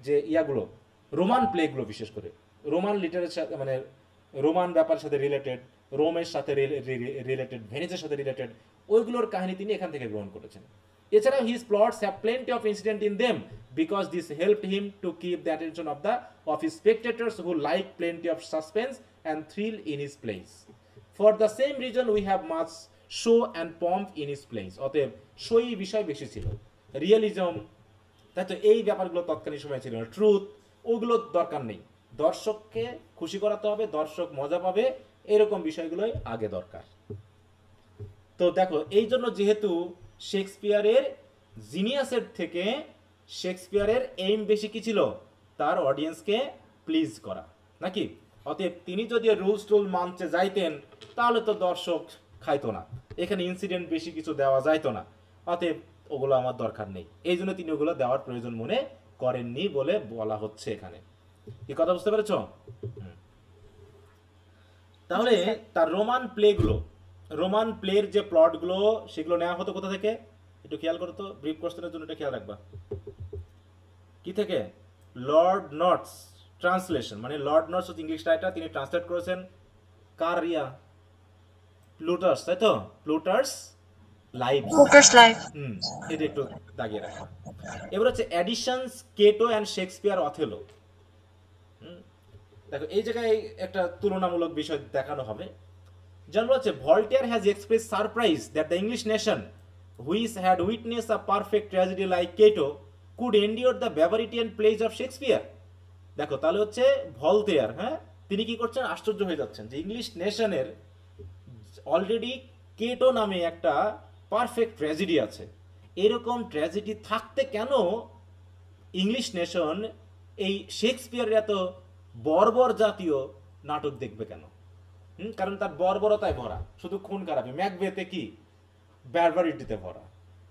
যে ইয়াগুলো, রোমান প্লেগুলো বিশেষ করে রোমান লিটারেচার মানে রোমান ব্যাপারের সাথে রিলেটেড, রোমের সাথে রিলেটেড, ভেনিসের সাথে রিলেটেড, ওইগুলোর কাহিনী তিনি এখান থেকে গ্রহণ করেছেন। এছাড়াও his plots have plenty of incident in them because this helped him to keep the attention of his spectators who like plenty of suspense and thrill in his plays. For the same reason we have much show and pomp in his plays. অতএব শোই বিষয় বেশি ছিল, realism, তাই তো এই ব্যাপারগুলো তৎকালীন সময় ছিল না। ট্রুথ, ওগুলো দরকার নেই, দর্শককে খুশি করাতে হবে, দর্শক মজা পাবে, এরকম বিষয়গুলোই আগে দরকার। তো দেখো এই জন্য যেহেতু শেক্সপিয়ারের জিনিয়াসের থেকে শেক্সপিয়ারের এইম বেশি কি ছিল, তার অডিয়েন্সকে প্লিজ করা, নাকি? অতএব তিনি যদি রুলস টুল মানতে যাইতেন তাহলে তো দর্শক খাইতো না, এখানে ইনসিডেন্ট বেশি কিছু দেওয়া যাইতো না, অতএব ওগুলো আমার দরকার নেই, এই জন্য তিনি ওগুলো দেওয়ার প্রয়োজন মনে করেননি বলে বলা হচ্ছে এখানে। কি কথা বুঝতে পেরেছ? তাহলে তার রোমান প্লের যে প্লটগুলো সেগুলো নেওয়া হতো কোথা থেকে, একটু খেয়াল করো তো, ব্রিফ কোশ্চেনের জন্য এটা খেয়াল রাখবা। কি থেকে? লর্ড নর্থস ট্রান্সলেশন, মানে লর্ড নর্থস হচ্ছে ইংলিশ রাইটার, তিনি ট্রান্সলেট করেছেন কার প্লুটার্স, তাই তো, প্লুটার্স লাইভ, এটা একটু দাগিয়ে রাখবা। এবার হচ্ছে এডিশনস কেটো অ্যান্ড শেক্সপিয়ার অথেলো। দেখো এই জায়গায় একটা তুলনামূলক বিষয় দেখানো হবে। যেমন হচ্ছে Voltaire has express surprise that the English nation which had witness a perfect tragedy like Cato could endure the barbarian plays of Shakespeare. দেখো তাহলে হচ্ছে ভলতেয়ার, হ্যাঁ, তিনি কি করছেন, আশ্চর্য হয়ে যাচ্ছেন যে ইংলিশ নেশনের অলরেডি কেটো নামে একটা পারফেক্ট ট্র্যাজেডি আছে, এরকম ট্র্যাজেডি থাকতে কেন ইংলিশ নেশন এই শেক্সপিয়ারের এত বর্বর জাতীয় নাটক দেখবে কেন? কারণ তার বর্বরতায় ভরা, শুধু খুন খারাপি, ম্যাকবেথে কি বারবারিটিতে ভরা,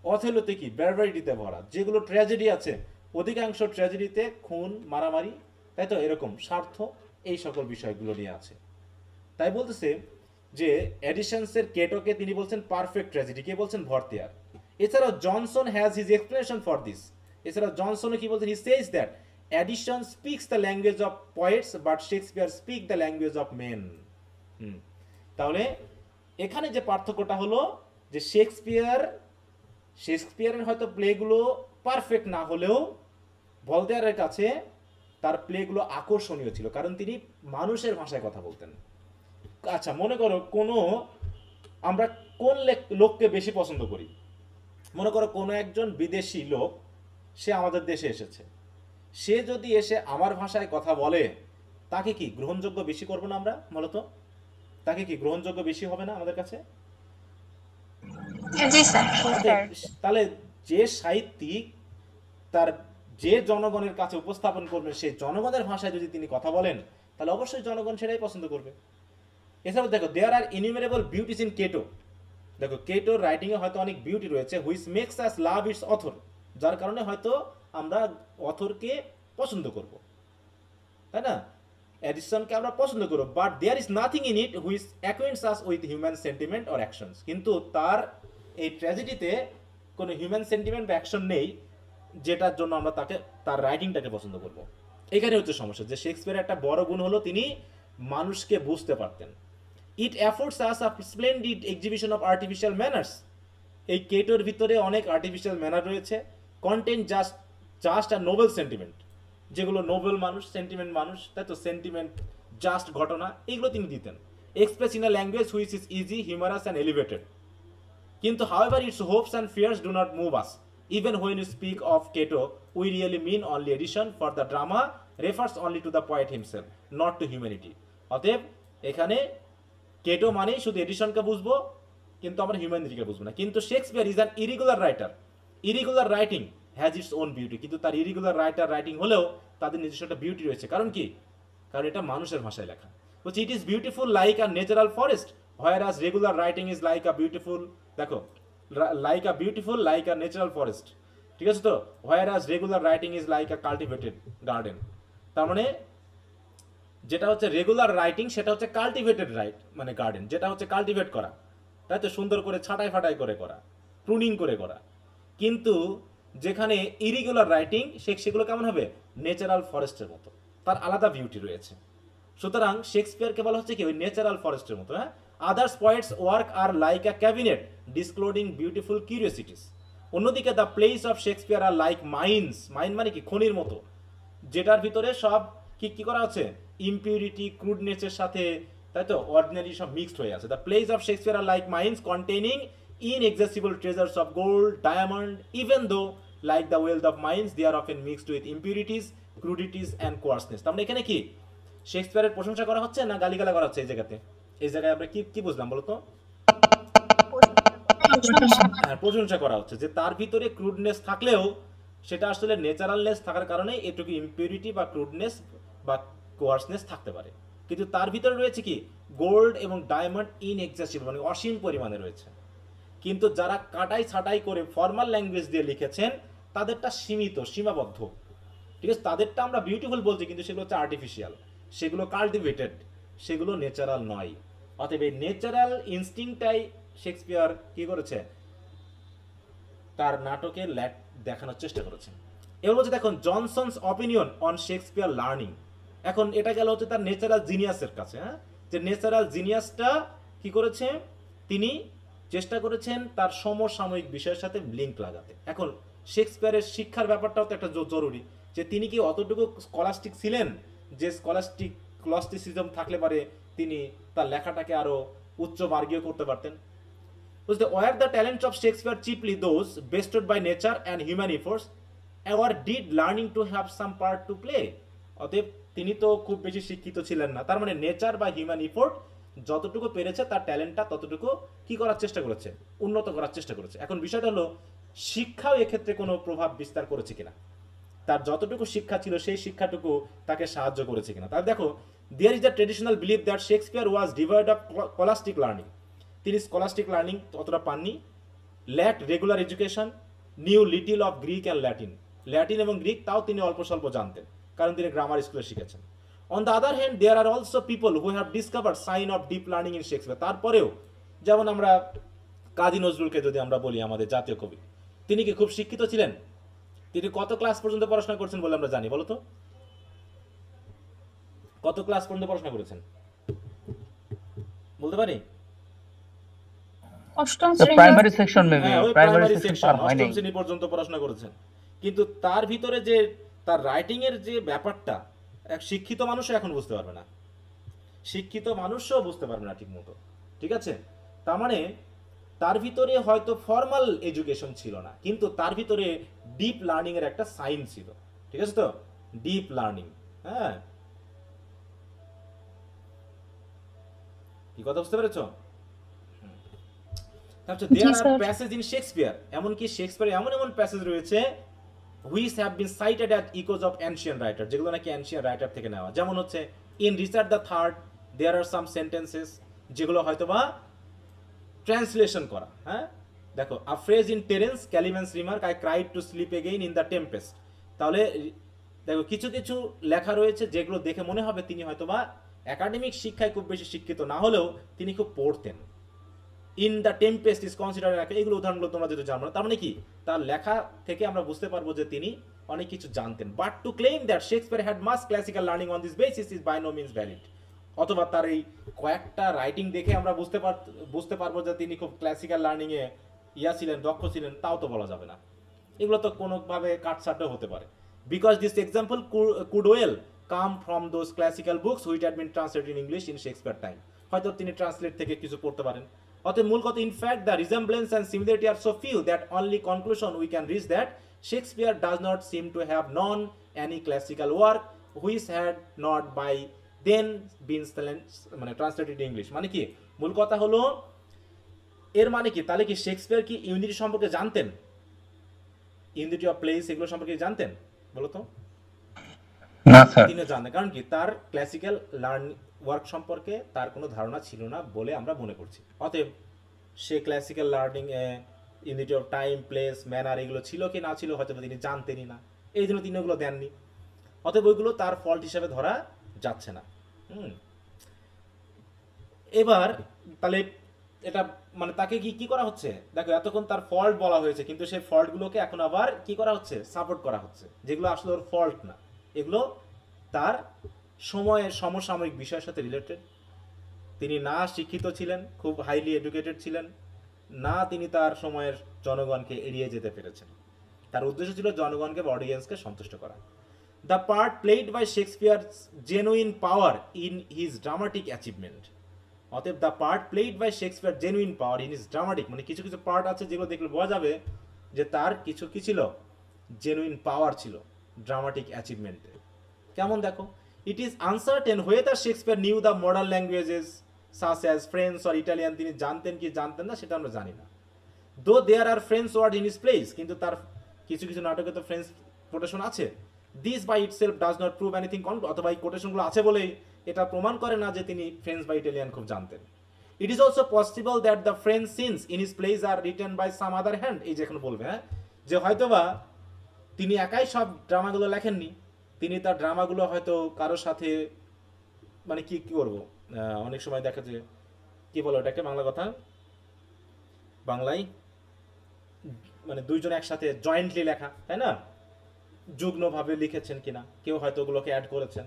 অথেলোতে কি ব্যারবারিটিতে ভরা, যেগুলো ট্র্যাজেডি আছে অধিকাংশ ট্র্যাজেডিতে খুন মারামারি, তাই তো এরকম স্বার্থ, এই সকল বিষয়গুলো নিয়ে আছে। তাই বলতেছে যে এডিশনসের কেটোকে তিনি বলছেন পারফেক্ট ট্র্যাজেডি, কে বলছেন ভর্তিয়ার। এছাড়াও Johnson has his explanation for this. এছাড়াও জনসনও কি বলছেন, he says that Addison speaks the language of poets but Shakespeare speak the language of men. তাহলে এখানে যে পার্থক্যটা হলো যে শেক্সপিয়ারের হয়তো প্লেগুলো পারফেক্ট না হলেও ভলতেয়ারের কাছে তার প্লেগুলো আকর্ষণীয় ছিল, কারণ তিনি মানুষের ভাষায় কথা বলতেন। আচ্ছা, মনে করো আমরা কোন লোককে বেশি পছন্দ করি? মনে করো কোনো একজন বিদেশি লোক, সে আমাদের দেশে এসেছে, সে যদি এসে আমার ভাষায় কথা বলে, তাকে কি গ্রহণযোগ্য বেশি করবো না আমরা? বলতো, তাকে কি গ্রহণযোগ্য বেশি হবে না আমাদের কাছে? জি স্যার। তাহলে যে সাহিত্যিক তার যে জনগণের কাছে উপস্থাপন করবেন, সেই জনগণের ভাষায় যদি তিনি কথা বলেন, তাহলে অবশ্যই জনগণ সেটাই পছন্দ করবে। এছাড়াও দেখো, there are innumerable beauties in Cato. দেখো, কেটোর রাইটিং এ হয়তো অনেক বিউটি রয়েছে, which makes us love its author, যার কারণে হয়তো আমরা অথরকে পছন্দ করব, তাই না? এডিসনকে আমরা পছন্দ করব, but there is nothing in it which acquaints us with human sentiment or actions. কিন্তু তার এই ট্র্যাজেডিতে কোনো হিউম্যান সেন্টিমেন্ট বা অ্যাকশন নেই, যেটার জন্য আমরা তার রাইটিংটাকে পছন্দ করব। এখানে হচ্ছে সমস্যা, যে শেক্সপিয়ারের একটা বড় গুণ হলো তিনি মানুষকে বুঝতে পারতেন। It affords us a splendid exhibition of artificial manners. এই কেটোর ভিতরে অনেক আর্টিফিশিয়াল ম্যানার রয়েছে। Content just a noble sentiment, যেগুলো নোবেল মানুষ, সেন্টিমেন্ট মানুষ, তাই তো, সেন্টিমেন্ট, জাস্ট ঘটনা, এগুলো তিনি দিতেন। Express in a language which is easy, humorous and elevated. কিন্তু however its hopes and fears do not move us. Even when we speak of Cato, we really mean only edition, for the drama refers only to the poet himself, not to humanity. অতএব এখানে কেটো মানেই শুধু এডিশনকে বুঝবো, কিন্তু আমরা হিউম্যানিটিকে বুঝবো না। কিন্তু Shakespeare is an irregular writer. Irregular writing has its own beauty. কিন্তু তার ইরেগুলার রাইটিং হলেও তাদের নিজস্ব একটা বিউটি রয়েছে। কারণ কি? কারণ এটা মানুষের ভাষায় লেখা। বলছি, it is beautiful like a natural forest, whereas regular writing is like a beautiful, দেখো, like a natural forest, ঠিক আছে তো, whereas regular writing is like a cultivated garden। তার মানে যেটা হচ্ছে রেগুলার রাইটিং, সেটা হচ্ছে কাল্টিভেটেড মানে গার্ডেন, যেটা হচ্ছে কাল্টিভেট করা, তাই তো, সুন্দর করে ছাঁটাই ফাটাই করে করা, প্রুনিং করে করা। কিন্তু যেখানে ইরেগুলার রাইটিং, সেগুলো কেমন হবে? ন্যাচারাল ফরেস্টের মতো, তার আলাদা বিউটি রয়েছে। সুতরাং শেক্সপিয়ারকে বলা হচ্ছে কি ওই ন্যাচারাল ফরেস্টের মতো। হ্যাঁ, others poets work are like a cabinet disclosing beautiful curiosities. অন্যদিকে the plays of Shakespeare are like mines. Mine মানে কি? খনির মতো, যেটার ভিতরে সব কি করা আছে? ইমপিউরিটি, ক্রুডনেসের সাথে, তাই তো, অর্ডিনারি সব মিক্সড হয়ে আছে। The plays of Shakespeare are like mines containing inaccessible treasures of gold, diamond, even though like the wealth of mines they are often mixed with impurities, crudities and coarseness। তার মানে এখানে কি শেক্সপিয়ারের প্রশংসা করা হচ্ছে না গালিগালা করা হচ্ছে? এই জায়গায় আমরা কি বুঝলাম বলতো? হ্যাঁ, প্রশংসা করা হচ্ছে যে তার ভিতরে ক্রুডনেস থাকলেও সেটা আসলে ন্যাচারালনেস থাকার কারণে এটুকু ইম্পিউরিটি বা ক্রুডনেস বা কোয়ার্সনেস থাকতে পারে। কিন্তু তার ভিতরে রয়েছে কি? গোল্ড এবং ডায়মন্ড ইনএক্সহস্টিবল, মানে অসীম পরিমাণে রয়েছে। কিন্তু যারা কাটাই ছাটাই করে ফর্মাল ল্যাঙ্গুয়েজ দিয়ে লিখেছেন, তাদেরটা সীমাবদ্ধ, ঠিক আছে? তাদেরটা আমরা বিউটিফুল বলছি, কিন্তু সেগুলো হচ্ছে আর্টিফিশিয়াল, সেগুলো কাল্টিভেটেড, সেগুলো ন্যাচারাল নয়। অতএব এই ন্যাচারাল ইনস্টিংটাই শেক্সপিয়ার কি করেছে? তার নাটকে দেখানোর চেষ্টা করেছেন। এবার বলছে দেখুন, Johnson's opinion on Shakespeare learning. এখন এটা গেল হচ্ছে তার ন্যাচারাল জিনিয়াসের কাছে। হ্যাঁ, যে ন্যাচারাল জিনিয়াসটা কি করেছে? তিনি চেষ্টা করেছেন তার সমসাময়িক বিষয়ের সাথে লিঙ্ক লাগাতে। এখন শেক্সপিয়ারের শিক্ষার ব্যাপারটাও তো একটা জরুরি, যে তিনি কি অতটুকু স্কলাস্টিক ছিলেন যে স্কলাস্টিসিজম থাকলে পারে তিনি তার লেখাটাকে আরো উচ্চ মার্গীয় করতে পারতেন। বুঝতে, were the talents of Shakespeare chiefly those bestowed by nature and human efforts, or did learning to have some part to play? অতএব তিনি তো খুব বেশি শিক্ষিত ছিলেন না, তার মানে নেচার বা হিউম্যান এফোর্ট যতটুকু পেরেছে, তার ট্যালেন্টটা ততটুকু কি করার চেষ্টা করেছে? উন্নত করার চেষ্টা করেছে। এখন বিষয়টা হলো, শিক্ষাও এক্ষেত্রে কোনো প্রভাব বিস্তার করেছে কিনা, তার যতটুকু শিক্ষা ছিল সেই শিক্ষাটুকু তাকে সাহায্য করেছে কিনা। তার দেখো, there is the traditional belief that Shakespeare was devoid of scholastic learning. তিনি স্কলাস্টিক লার্নিং অতটা পাননি, lacked regular education, knew little of Greek and Latin এবং গ্রিক তাও তিনি অল্প স্বল্প জানতেন, কারণ তিনি গ্রামার স্কুলে শিখেছেন। On the other hand there are also people who have discovered sign of deep learning in Shakespeare. তারপরেও যেমন আমরা কাজী নজরুলকে যদি আমরা বলি, আমাদের জাতীয় কবি, তিনি কি খুব শিক্ষিত ছিলেন? তিনি কত ক্লাস পর্যন্ত পড়াশোনা করেছেন বলে আমরা জানি, বলো তো? কত ক্লাস পর্যন্ত পড়াশোনা করেছেন বলতে পারি? অষ্টম তো শ্রেণী। প্রাইমারি সেকশন মেবি, হ্যাঁ, ওই প্রাইমারি প্রাইমারি সেকশন সেকশন পার হয় অষ্টম নাই। শ্রেণী পর্যন্ত পড়াশোনা করেছেন। কিন্তু তার ভিতরে যে তার রাইটিং এর যে ব্যাপারটা, এক শিক্ষিত মানুষও এখন বুঝতে পারবে না, শিক্ষিত মানুষও বুঝতে পারবে না ঠিক মতো, ঠিক আছে? তার মানে তার ভিতরে হয়তো ফর্মাল এডুকেশন ছিল না, কিন্তু তার ভিতরে ডিপ লার্নিং এর একটা সাইন ছিল, ঠিক আছে তো? ডিপ লার্নিং, হ্যাঁ, কি কথা বুঝতে পেরেছো? তারপর জি, there are sir. Passage in Shakespeare, এমনকি শেক্সপিয়ারে এমন এমন প্যাসেজ রয়েছে which have been cited at echoes of ancient writer, যেগুলো নাকি অ্যানশিয়েন্ট রাইটার থেকে নেওয়া। যেমন হচ্ছে in Richard the third there are some sentences, যেগুলো হয়তো বা ট্রান্সলেশন করা। হ্যাঁ, দেখো, a phrase in Terence Caliban's remark I cried to sleep again in the Tempest. তাহলে দেখো, কিছু কিছু লেখা রয়েছে যেগুলো দেখে মনে হবে তিনি হয়তো বা একাডেমিক শিক্ষায় খুব বেশি শিক্ষিত না হলেও তিনি খুব পড়তেন। In the Tempest is considered, এগুলো উদাহরণগুলো তোমরা যেহেতু জানো না, তার মানে কি, তার লেখা থেকে আমরা বুঝতে পারবো যে তিনি অনেক কিছু জানতেন। But to claim that Shakespeare had much classical learning on this basis is by no means valid. অথবা তার এই কয়েকটা রাইটিং দেখে আমরা বুঝতে পারবো যে তিনি খুব ক্লাসিক্যাল লার্নিং এ ছিলেন, দক্ষ ছিলেন, তাও তো বলা যাবে না। এগুলো তো কোনোভাবে কাটছাটও হতে পারে। Because this example could well come from those classical books which had been translated in English in Shakespeare time. হয়তো তিনি ট্রান্সলেট থেকে কিছু পড়তে পারেন। অতএব মূল কথা, in fact the resemblance and similarity are so few that only conclusion we can reach that Shakespeare does not seem to have known any classical work which had not by then been মানে translated English. মানে কি, মূল কথা হলো, এর মানে কি, তাহলে কি শেক্সপিয়ার কি ইউনিটি সম্পর্কে জানতেন? ইউনিটি অফ প্লেস এগুলো সম্পর্কে জানতেন বলো তো? না স্যার। তিনি জানতেন, কারণ কি, তার ক্লাসিক্যাল লার্নিং ওয়ার্ক সম্পর্কে তার কোনো ধারণা ছিল না বলে আমরা মনে করছি। অতএব সে classical learning a unity of time, place, manner এগুলো ছিল কি না ছিল হয়তো তিনি জানতেনই না, এই জন্য তিনি ওগুলো দেননি। অতএব ওইগুলো তার ফল্ট হিসাবে ধরা যাচ্ছে না। এবার তাহলে এটা মানে তাকে কি করা হচ্ছে, দেখো, এতক্ষণ তার ফল্ট বলা হয়েছে, কিন্তু সেই ফল্টগুলোকে এখন আবার কি করা হচ্ছে, সাপোর্ট করা হচ্ছে, যেগুলো আসলে ওর ফল্ট না, এগুলো তার সময়ের সমসাময়িক বিষয়ের সাথে রিলেটেড। তিনি না শিক্ষিত ছিলেন, খুব হাইলি এডুকেটেড ছিলেন না, তিনি তার সময়ের জনগণকে এড়িয়ে যেতে পেরেছেন। তার উদ্দেশ্য ছিল জনগণকে বা অডিয়েন্সকে সন্তুষ্ট করা। The part played by Shakespeare genuine power in his dramatic achievement. অতএব the part played by Shakespeare genuine power in his dramatic, মানে কিছু কিছু পার্ট আছে যেগুলো দেখলে বোঝা যাবে যে তার কিছু কি ছিল, জেনুইন পাওয়ার ছিল ড্রামাটিক অ্যাচিভমেন্টে। কেমন দেখো, it is uncertain whether Shakespeare new the modern languages such as French or Italian, তিনি জানতেন কি জানতেন না সেটা আমরা জানি না। Though there are French word in his plays, কিন্তু তার কিছু কিছু নাটকে তো ফ্রেঞ্চ কোটেশন আছে। This by itself does not prove anything, অথবা এই কোটেশনগুলো আছে বলেই এটা প্রমাণ করে না যে তিনি ফ্রেঞ্চ বা ইটালিয়ান খুব জানতেন। It is also possible that the French scenes in his plays are written by some other hand, এই যে এখন বলবে, হ্যাঁ, যে হয়তোবা তিনি একাই সব ড্রামাগুলো লেখেননি, তিনি তার ড্রামাগুলো হয়তো কারোর সাথে, মানে কি করবো, অনেক সময় দেখা যায়, কি বলো ওটাকে বাংলা কথা, বাংলায় মানে দুইজন একসাথে জয়েন্টলি লেখা, তাই না, যুগ্মভাবে লিখেছেন কিনা, কেউ হয়তো ওগুলোকে অ্যাড করেছেন।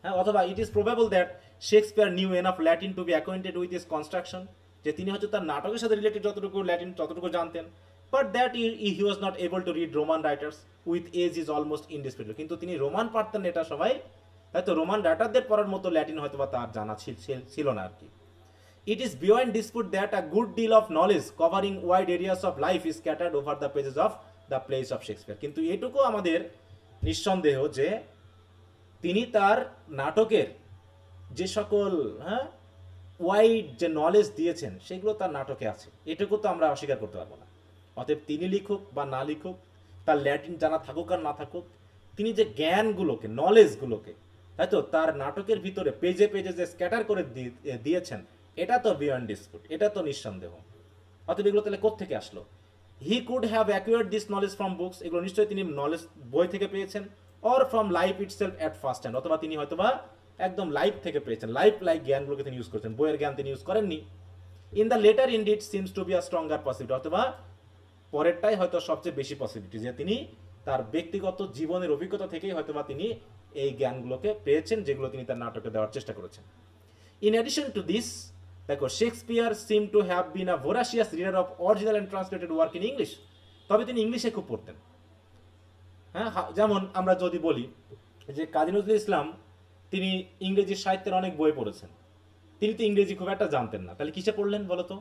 হ্যাঁ, অথবা it is probable that Shakespeare knew enough Latin to be acquainted with its construction, যে তিনি হয়তো তার নাটকের সাথে রিলেটেড যতটুকু ল্যাটিন ততটুকু জানতেন, but that he was not able to read Roman writers with ease is almost indisputed, কিন্তু তিনি রোমান পারতেন, এটা সবাই, হয়তো রোমান রাইটারদের পড়ার মতো ল্যাটিন হয়তো বা তার জানা ছিল না আর কি। It is beyond dispute that a good deal of knowledge covering wide areas of life is scattered over the pages of the plays of Shakespeare. কিন্তু এটুকু আমাদের নিঃসন্দেহ যে তিনি তার নাটকের যে সকল ওয়াইড যে নলেজ দিয়েছেন সেগুলো তার নাটকে আছে, এটুকু তো আমরা অস্বীকার করতে পারবো না। অতএব তিনি লিখুক বা না লিখুক, তার ল্যাটিন জানা থাকুক আর না থাকুক, তিনি যে জ্ঞানগুলোকে, নলেজগুলোকে, তাই তো তার নাটকের ভিতরে পেজে পেজে যে স্ক্যাটার করে দিয়েছেন, এটা তো বিয়ন্ড ডিসপুট, এটা তো নিঃসন্দেহ। অতএব এগুলো তাহলে কোত্থেকে আসলো? He could have acquired this knowledge from books, এগুলো নিশ্চয়ই তিনি নলেজ বই থেকে পেয়েছেন, or from life itself at first hand, অথবা তিনি হয়তোবা একদম লাইফ থেকে পেয়েছেন, লাইফ লাইক জ্ঞানগুলোকে তিনি ইউজ করেছেন, বইয়ের জ্ঞান তিনি ইউজ করেননি। In the letter indeed seems to be a stronger possibility, অথবা পরেরটাই হয়তো সবচেয়ে বেশি পসিবিলিটি, যে তিনি তার ব্যক্তিগত জীবনের অভিজ্ঞতা থেকেই হয়তোবা তিনি এই জ্ঞানগুলোকে পেয়েছেন, যেগুলো তিনি তার নাটকে দেওয়ার চেষ্টা করেছেন। ইন অ্যাডিশন টু দিস, দেখো Shakespeare seem to have been a voracious reader of original and translated work in English, তবে তিনি ইংলিশে খুব পড়তেন। হ্যাঁ, যেমন আমরা যদি বলি যে কাজী নজরুল ইসলাম তিনি ইংরেজি সাহিত্যের অনেক বই পড়েছেন, তিনি তো ইংরেজি খুব একটা জানতেন না, তাহলে কিসে পড়লেন বলো তো?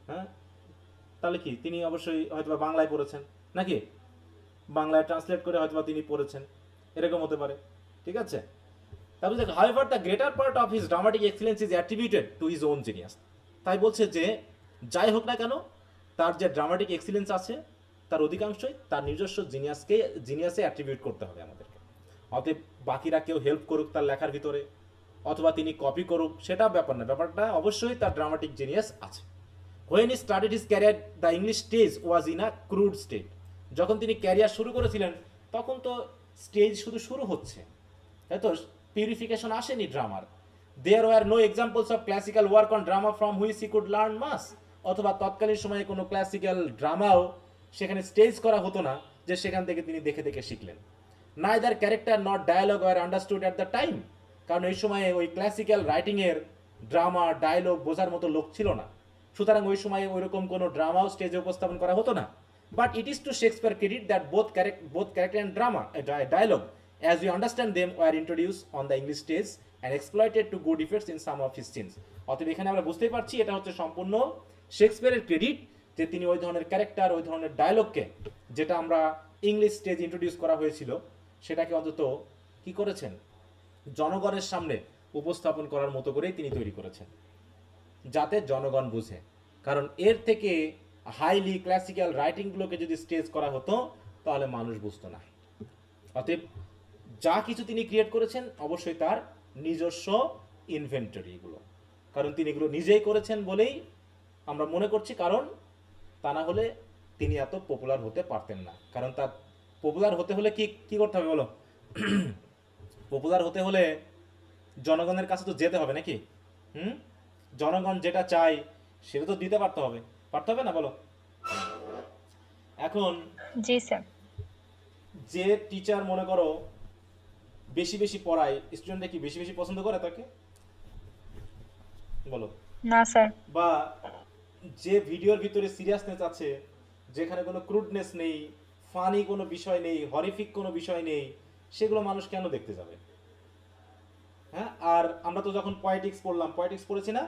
হ্যাঁ, তাহলে কি তিনি অবশ্যই হয়তোবা বাংলায় পড়েছেন, নাকি বাংলায় ট্রান্সলেট করে হয়তোবা তিনি পড়েছেন, এরকম হতে পারে। ঠিক আছে, তারপরে দেখো however the greater part of his dramatic excellence is attributed two his on genius, তাই বলছে যে যাই হোক না কেন তার যে ড্রামাটিক এক্সিলেন্স আছে তার অধিকাংশই তার নিজস্ব জিনিয়াসে অ্যাট্রিবিউট করতে হবে আমাদেরকে। অতএব বাকিরা কেউ হেল্প করুক তার লেখার ভিতরে, অথবা তিনি কপি করুক, সেটা ব্যাপার না, ব্যাপারটা অবশ্যই তার ড্রামাটিক জিনিয়াস আছে। When he started his career, the English stage was in a crude state. যখন তিনি ক্যারিয়ার শুরু করেছিলেন তখন তো স্টেজ শুধু শুরু হচ্ছে, তাই তো পিউরিফিকেশন আসেনি ড্রামার। There were no examples of classical work on drama from which he could learn much. অথবা তৎকালীন সময়ে কোনো ক্লাসিক্যাল ড্রামাও সেখানে স্টেজ করা হতো না যে সেখান থেকে তিনি দেখে দেখে শিখলেন। Neither character nor dialogue were understood at the time, কারণ এই সময়ে ওই ক্লাসিক্যাল রাইটিংয়ের ড্রামা ডায়লগ বোঝার মতো লোক ছিল না, সুতরাং ওই সময়ে ওইরকম কোনো ড্রামাও স্টেজে উপস্থাপন করা হতো না। But it is to Shakespeare credit that both character and drama dialogue as you understand them were introduce on the English stage and exploited to good effects in some of his scenes. অতএব এখানে আমরা বুঝতেই পারছি এটা হচ্ছে সম্পূর্ণ শেক্সপিয়ারের credit, যে তিনি ওই ধরনের ক্যারেক্টার, ওই ধরনের ডায়লগকে যেটা আমরা ইংলিশ স্টেজ ইন্ট্রোডিউস করা হয়েছিল সেটাকে অন্তত কি করেছেন, জনগণের সামনে উপস্থাপন করার মতো করেই তিনি তৈরি করেছেন, যাতে জনগণ বুঝে। কারণ এর থেকে হাইলি ক্লাসিক্যাল রাইটিংগুলোকে যদি স্টেজ করা হতো তাহলে মানুষ বুঝতো না। অতএব যা কিছু তিনি ক্রিয়েট করেছেন অবশ্যই তার নিজস্ব ইনভেন্টরি এগুলো, কারণ তিনি এগুলো নিজেই করেছেন বলেই আমরা মনে করছি, কারণ তা না হলে তিনি এত পপুলার হতে পারতেন না। কারণ তার পপুলার হতে হলে কি করতে হবে বলো? পপুলার হতে হলে জনগণের কাছে তো যেতে হবে, নাকি? জনগণ যেটা চাই সেটা তো দিতে পারতে হবে না, বলো? এখন জি স্যার। যে টিচার মনে করো বেশি বেশি পড়ায়, স্টুডেন্টরা কি বেশি বেশি পছন্দ করে তাকে, বলো? না স্যার। বা যে ভিডিওর ভিতরে সিরিয়াসনেস আছে, যেখানে কোনো ক্রুডনেস নেই, ফানি কোনো বিষয় নেই, হরিফিক কোনো বিষয় নেই, সেগুলো মানুষ কেন দেখতে যাবে? হ্যাঁ, আর আমরা তো যখন পয়েটিক্স পড়েছি না,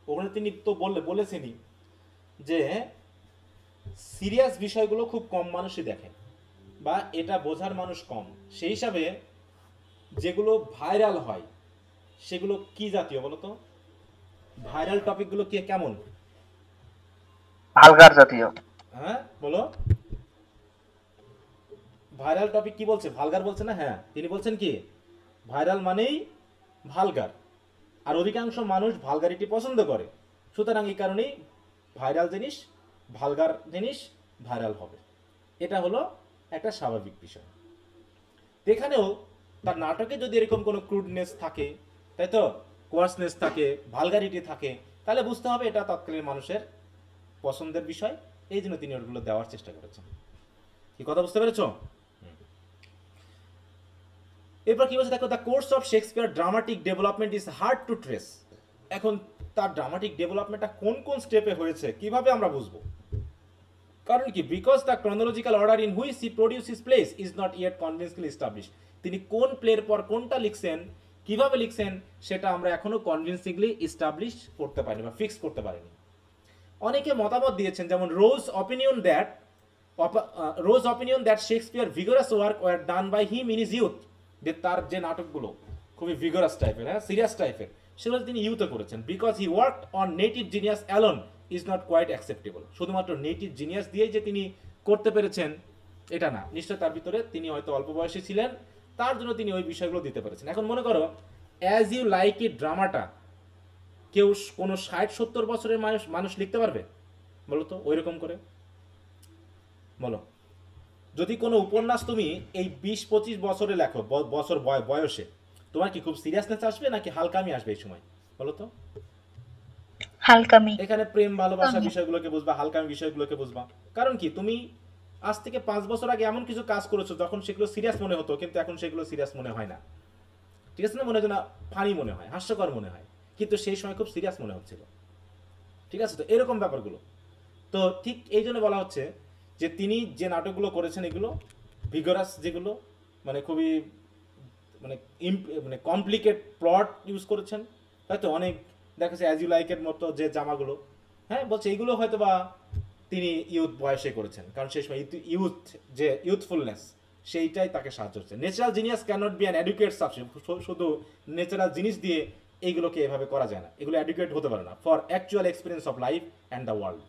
ওখানে তিনি তো বলেছেনই যে সিরিয়াস বিষয়গুলো খুব কম মানুষই দেখেন, বা এটা বোঝার মানুষ কম। সেই হিসাবে যেগুলো ভাইরাল হয় সেগুলো কি জাতীয় বলো তো? ভাইরাল টপিকগুলো কি কেমন? ভালগার জাতীয়। হ্যাঁ বলো, ভাইরাল টপিক কি বলছে? ভালগার বলছে না? হ্যাঁ, তিনি বলছেন কি ভাইরাল মানেই ভালগার, আর অধিকাংশ মানুষ ভালগারিটি পছন্দ করে, সুতরাং এই কারণেই ভাইরাল জিনিস, ভালগার জিনিস ভাইরাল হবে। এটা হলো একটা স্বাভাবিক বিষয়। এখানেও তার নাটকে যদি এরকম কোনো ক্রুডনেস থাকে, তাই তো, কোয়ার্সনেস থাকে, ভালগারিটি থাকে, তাহলে বুঝতে হবে এটা তৎকালীন মানুষের পছন্দের বিষয়, এই জন্য তিনি ওগুলো দেওয়ার চেষ্টা করেছেন। কি কথা বুঝতে পেরেছো? এরপর কি বলছে দেখো, the course of Shakespeare dramatic development is hard to trace. এখন তার ড্রামাটিক ডেভেলপমেন্টটা কোন কোন স্টেপে হয়েছে কিভাবে আমরা বুঝবো? কারণ কি, because the chronological order in which he produce his plays is not yet convincingly establish. তিনি কোন প্লের পর কোনটা লিখছেন, কিভাবে লিখছেন, সেটা আমরা এখনো কনভিন্সিংলি এস্টাবলিশ করতে পারিনি বা ফিক্স করতে পারিনি। অনেকে মতামত দিয়েছেন, যেমন Rowe's opinion that Shakespeare vigorous work were done by him in his youth, যে তার যে নাটকগুলো খুবই ভিগোরাস টাইপের, হ্যাঁ সিরিয়াস টাইপের, সেগুলো তিনি ইউথে করেছেন। Because he work on native genius alone is not quite acceptable. শুধুমাত্র নেটিভ জিনিয়াস দিয়েই যে তিনি করতে পেরেছেন এটা না, নিশ্চয় তার ভিতরে তিনি হয়তো অল্প বয়সী ছিলেন, তার জন্য তিনি ওই বিষয়গুলো দিতে পেরেছেন। এখন মনে করো অ্যাজ ইউ লাইক ইট ড্রামাটা কেউ কোনো 60-70 বছরের মানুষ লিখতে পারবে? বলো তো ওইরকম করে বলো। যদি কোনো উপন্যাস তুমি এই 20-25 বছরে লেখো, বছর বয়সে, তোমার কি খুব সিরিয়াসনেস আসবে নাকি হালকামি আসবে এই সময় বলো তো? হালকামি। এখানে প্রেম ভালোবাসা বিষয়গুলোকে বুঝবা, হালকামি বিষয়গুলোকে বুঝবা। কারণ কি তুমি আজ থেকে 5 বছর আগে এমন কিছু কাজ করেছো যখন সেগুলো সিরিয়াস মনে হতো, কিন্তু এখন সেগুলো সিরিয়াস মনে হয় না, ঠিক আছে না? মনে হয় না, ফানি মনে হয়, হাস্যকর মনে হয়, কিন্তু সেই সময় খুব সিরিয়াস মনে হচ্ছিল, ঠিক আছে? তো এরকম ব্যাপারগুলো তো ঠিক এই জন্য বলা হচ্ছে যে তিনি যে নাটকগুলো করেছেন এগুলো ভিগরাস, যেগুলো মানে খুবই মানে মানে কমপ্লিকেট প্লট ইউজ করেছেন, তাই তো অনেক দেখাচ্ছে অ্যাজ ইউ লাইকের মতো যে জামাগুলো, হ্যাঁ বলছে এগুলো হয়তো বা তিনি ইউথ বয়সে করেছেন, কারণ সেই সময় ইউথ যে ইউথফুলনেস সেইটাই তাকে সাহায্য করছে। Natural genius cannot be an educate subject, শুধু ন্যাচারাল জিনিস দিয়ে এইগুলোকে এভাবে করা যায় না, এগুলো এডুকেট হতে পারে না for actual experience of life and the world.